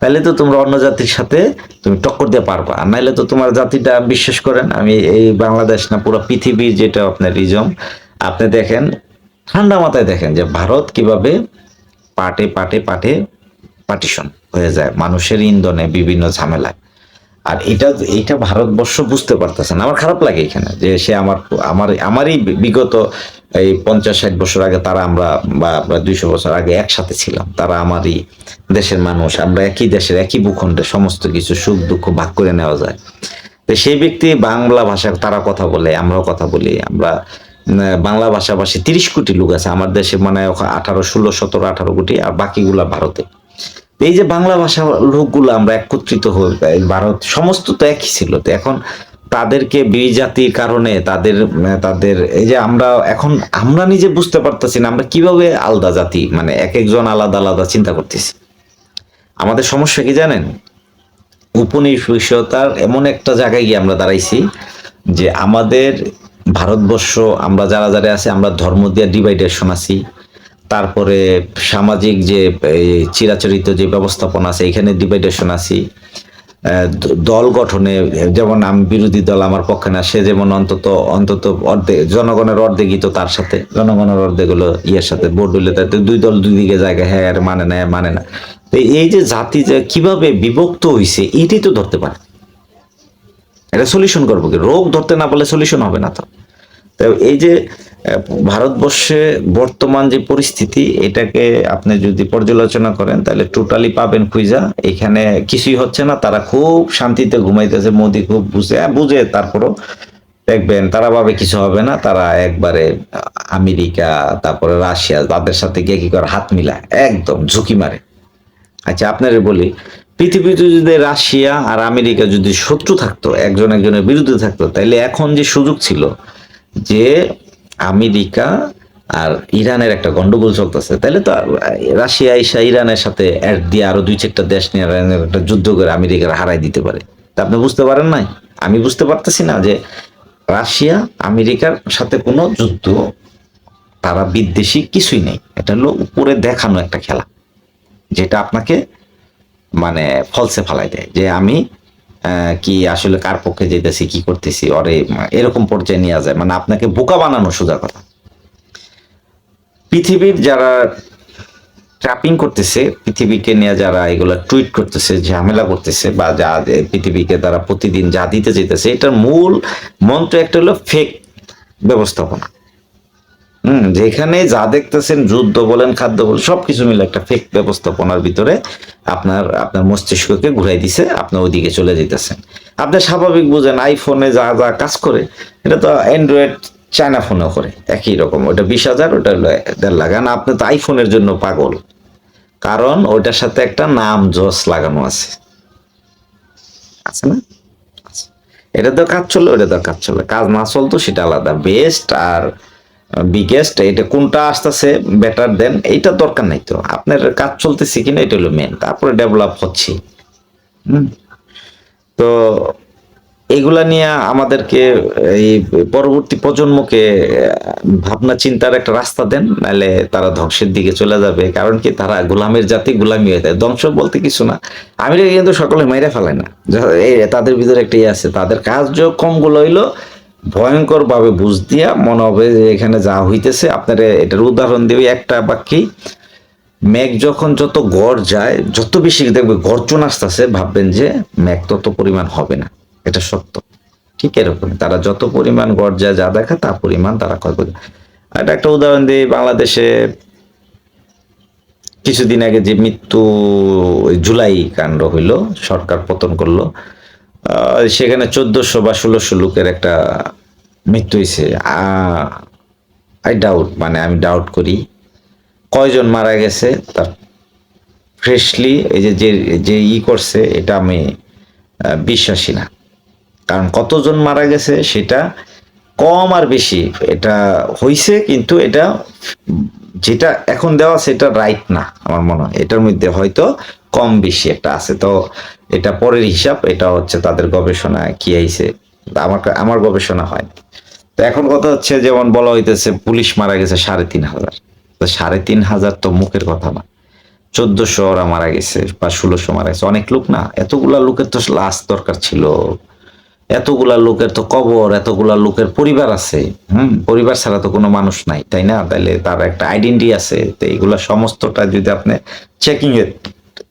তাহলে তো তোমরা অন্য জাতির সাথে তুমি টক্কর দিয়ে পারবা। আর নাইলে তো তোমার জাতিটা, বিশ্বাস করেন, আমি এই বাংলাদেশ না পুরো পৃথিবীর যেটা আপনার রিজম, আপনি দেখেন, ঠান্ডা মাথায় দেখেন যে ভারত কিভাবে পাটে পাটে পাটে পার্টিশন হয়ে যায় মানুষের ইন্ধনে, বিভিন্ন ঝামেলায়। আর এটা এইটা ভারতবর্ষ বুঝতে পারতেছে না। আমার খারাপ লাগে এখানে যে সে আমারই বিগত এই 50-60 বছর আগে তারা, আমরা বা 200 বছর আগে একসাথে ছিলাম, তারা আমারই দেশের মানুষ, আমরা একই দেশের একই ভূখণ্ডে, সমস্ত কিছু সুখ দুঃখ ভাগ করে নেওয়া যায়। তো সেই ব্যক্তি বাংলা ভাষা, তারা কথা বলে, আমরাও কথা বলি, আমরা বাংলা ভাষাভাষী 30 কোটি লোক আছে আমার দেশে, মানে 18, 16, 17, 18 কোটি, আর বাকিগুলা ভারতে। এই যে বাংলা ভাষা লোকগুলো আমরা একত্রিত হয়ে, ভারত সমস্ত তো একই ছিল। তো এখন তাদেরকে বিজাতির কারণে তাদের তাদের এই যে আমরা এখন, আমরা নিজে বুঝতে পারতেছি না আমরা কিভাবে আলাদা জাতি, মানে এক একজন আলাদা আলাদা চিন্তা করতেছি। আমাদের সমস্যা কি জানেন? উপনিবেশিকতার এমন একটা জায়গায় গিয়ে আমরা দাঁড়াইছি যে আমাদের ভারতবর্ষ, আমরা যারা যারা আছে, আমরা ধর্ম দিয়ে ডিভাইডেশন আছি। তারপরে সামাজিক যে চিরাচরিত যে ব্যবস্থাপনা আছে, এখানে ডিভাইডেশন আছি। দল গঠনে, যেমন আমি বিরোধী দল আমার পক্ষে না, সে যেমন অন্তত অন্তত অর্ধেক জনগণের অর্ধেকই তো তার সাথে, জনগণের অর্ধেক হলো ইয়ের সাথে, ভোট হইলে তাতে দুই দল দুই দিকে জায়গায়, হ্যাঁ আর মানে না, মানে না। তো এই যে জাতি যে কিভাবে বিভক্ত হইছে, এটাই তো ধরতে পারে। এটা সলিউশন করবো কি? রোগ ধরতে না পারলে সলিউশন হবে না তো। তো এই যে ভারতবর্ষে বর্তমান যে পরিস্থিতি, এটাকে আপনি যদি পর্যালোচনা করেন তাহলে টোটালি পাবেন খুঁজা এখানে কিছুই হচ্ছে না। তারা খুব শান্তিতে ঘুমাইতেছে, মোদি খুব বুঝে তারপরও দেখবেন তারা ভাবে কিছু হবে না। তারা একবারে আমেরিকা, তারপরে রাশিয়া, তাদের সাথে গিয়ে কি করে হাত মিলায়, একদম ঝুঁকি মারে। আচ্ছা আপনারে বলি, পৃথিবীতে যদি রাশিয়া আর আমেরিকা যদি শত্রু থাকতো, একজন একজনের বিরুদ্ধে থাকতো, তাইলে এখন যে সুযোগ ছিল যে আমেরিকা আর ইরানের একটা গন্ডগোল চলতেছে, তাহলে তো রাশিয়া এসে ইরানের সাথে অ্যাড দিয়ে আরো 2-4টা দেশ নিয়ে একটা যুদ্ধ করে আমেরিকার হারাই দিতে পারে। তা আপনি বুঝতে পারেন নাই? আমি বুঝতে পারতেছি না যে রাশিয়া আমেরিকার সাথে কোনো যুদ্ধ, তারা বিদ্বেষী কিছুই নেই। এটা হলো উপরে দেখানো একটা খেলা, যেটা আপনাকে মানে ফলসে ফালাই দেয় যে আমি কি আসলে কার পক্ষে যেতেছি, কি করতেছি, ওরে এরকম পর্যায়ে নিয়ে যায়, মানে আপনাকে বোকা বানানো, সোজা কথা। পৃথিবীর যারা ট্র্যাপিং করতেছে, পৃথিবীকে নিয়ে যারা এগুলা টুইট করতেছে, ঝামেলা করতেছে, বা যা পৃথিবীকে তারা প্রতিদিন যা দিতে যেতেছে, এটার মূল মন্ত্র একটা হলো ফেক ব্যবস্থাপনা। যেখানে যা দেখতেছেন, যুদ্ধ বলেন, খাদ্য বলেন, সবকিছু মিলে একটা ফেক ব্যবস্থাপনার ভিতরে আপনার আপনার মস্তিষ্ককে ঘুরাই দিছে, আপনি ওইদিকে চলে যেতেছেন। আপনি স্বাভাবিক বুঝেন, আইফোনে যা যা কাজ করে, এটা তো অ্যান্ড্রয়েড চায়না ফোনেও করে একই রকম। ওটা 20,000, ওটা হলো 1.5 লাখ। আর আপনি তো আইফোনের জন্য পাগল, কারণ ওইটার সাথে একটা নাম জস লাগানো আছে, আছে না? আছে। এটা তো কাজ চললে, ওটা তো কাজ চলে, কাজ না চলতো সেটা আলাদা। বেস্ট আর বিগেস্ট, এটা কোনটা আসতেছে বেটার দেন, এইটা দরকার নাই তো। আপনার কাজ চলতেছে কিনা এটা হলো মেন, তারপরে ডেভেলপ হচ্ছে। হুম। তো এগুলা নিয়ে আমাদেরকে, এই পরবর্তী প্রজন্মকে ভাবনা চিন্তার একটা রাস্তা দেন, নাহলে তারা ধ্বংসের দিকে চলে যাবে। কারণ কি, তারা গোলামের জাতি, গোলামি হয়ে যায়। ধ্বংস বলতে কিছু না, আমেরিকা কিন্তু সকলে মাইরা ফেলে না। তাদের ভিতরে একটা আছে, তাদের কার্যক্রম গুলো হইলো ভয়ঙ্কর ভাবে বুঝ দিয়া, মনে হবে যে এখানে যা হইতেছে। আপনার এটার উদাহরণ দিবে একটা বাক্যেই, মেঘ যখন যত গড় যায়, যত বেশি দেখবে গর্জন আসতেছে, ভাববেন যে মেঘ তত পরিমাণ হবে না। এটা সত্য। ঠিক এরকম, তারা যত পরিমাণ গড় যায়, যা দেখা তা পরিমাণ তারা ক্ষয় করে। এটা একটা উদাহরণ দিই, বাংলাদেশে কিছুদিন আগে যে মৃত্যু, ওই জুলাই কাণ্ড হইল, সরকার পতন করলো, সেখানে 1400 বা 1600 লোকের একটা মৃত্যু হয়েছে। আই ডাউট, মানে আমি ডাউট করি কয়জন মারা গেছে তার ফ্রেশলি এই যে যে যে করছে এটা আমি বিশ্বাসী না। কারণ কতজন মারা গেছে সেটা কম আর বেশি এটা হইছে, কিন্তু এটা যেটা এখন দেওয়া সেটা রাইট না আমার মনে হয়। এটার মধ্যে হয়তো কম বেশি একটা আছে, তো এটা পরের হিসাব, এটা হচ্ছে তাদের গবেষণা কি আইছে, আমার গবেষণা হয়। তো এখন কথা হচ্ছে, যেমন বলা হইতেছে পুলিশ মারা গেছে 3500, তো 3500 তো মুখের কথা না, 1400 ওরা মারা গেছে বা 1600 মারা গেছে, অনেক লোক না? এতগুলা লোকের তো লাশ দরকার ছিল, এতগুলা লোকের তো কবর, এতগুলা লোকের পরিবার আছে। পরিবার ছাড়া তো কোনো মানুষ নাই, তাই না? তাইলে তার একটা আইডেন্টি আছে। তো এগুলা সমস্তটা যদি আপনি চেকিং এ,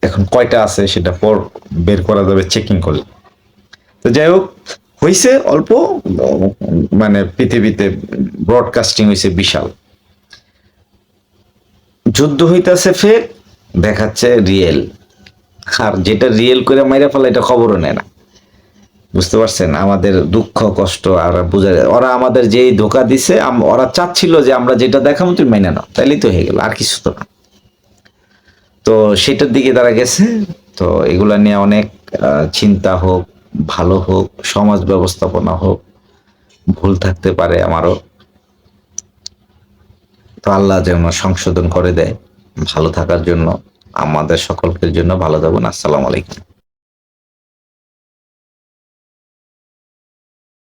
এখন কয়টা আছে সেটা পর বের করা যাবে চেকিং করলে। তো যাই হোক, হইছে অল্প, মানে পৃথিবীতে ব্রডকাস্টিং হইছে বিশাল। যুদ্ধ হইতাছে ফেক, দেখাচ্ছে রিয়েল। আর যেটা রিয়েল করে মাইরা ফেলা, এটা খবরও নেয় না। বুঝতে পারছেন আমাদের দুঃখ কষ্ট? আর বুঝা যায় ওরা আমাদের যেই ধোকা দিছে, ওরা চাচ্ছিল যে আমরা যেটা দেখাবো তুমি মাইনা নাও, তাইলেই তো হয়ে গেল, আর কিছু তো না। তো সেটার দিকে তারা গেছে। তো এগুলা নিয়ে অনেক চিন্তা হোক, ভালো হোক, সমাজ ব্যবস্থাপনা হোক, ভুল থাকতে পারে আমারও। তো আল্লাহ যেন সংশোধন করে দেয় ভালো থাকার জন্য, আমাদের সকলকে জন্য। ভালো থাকুন। আসসালামু আলাইকুম।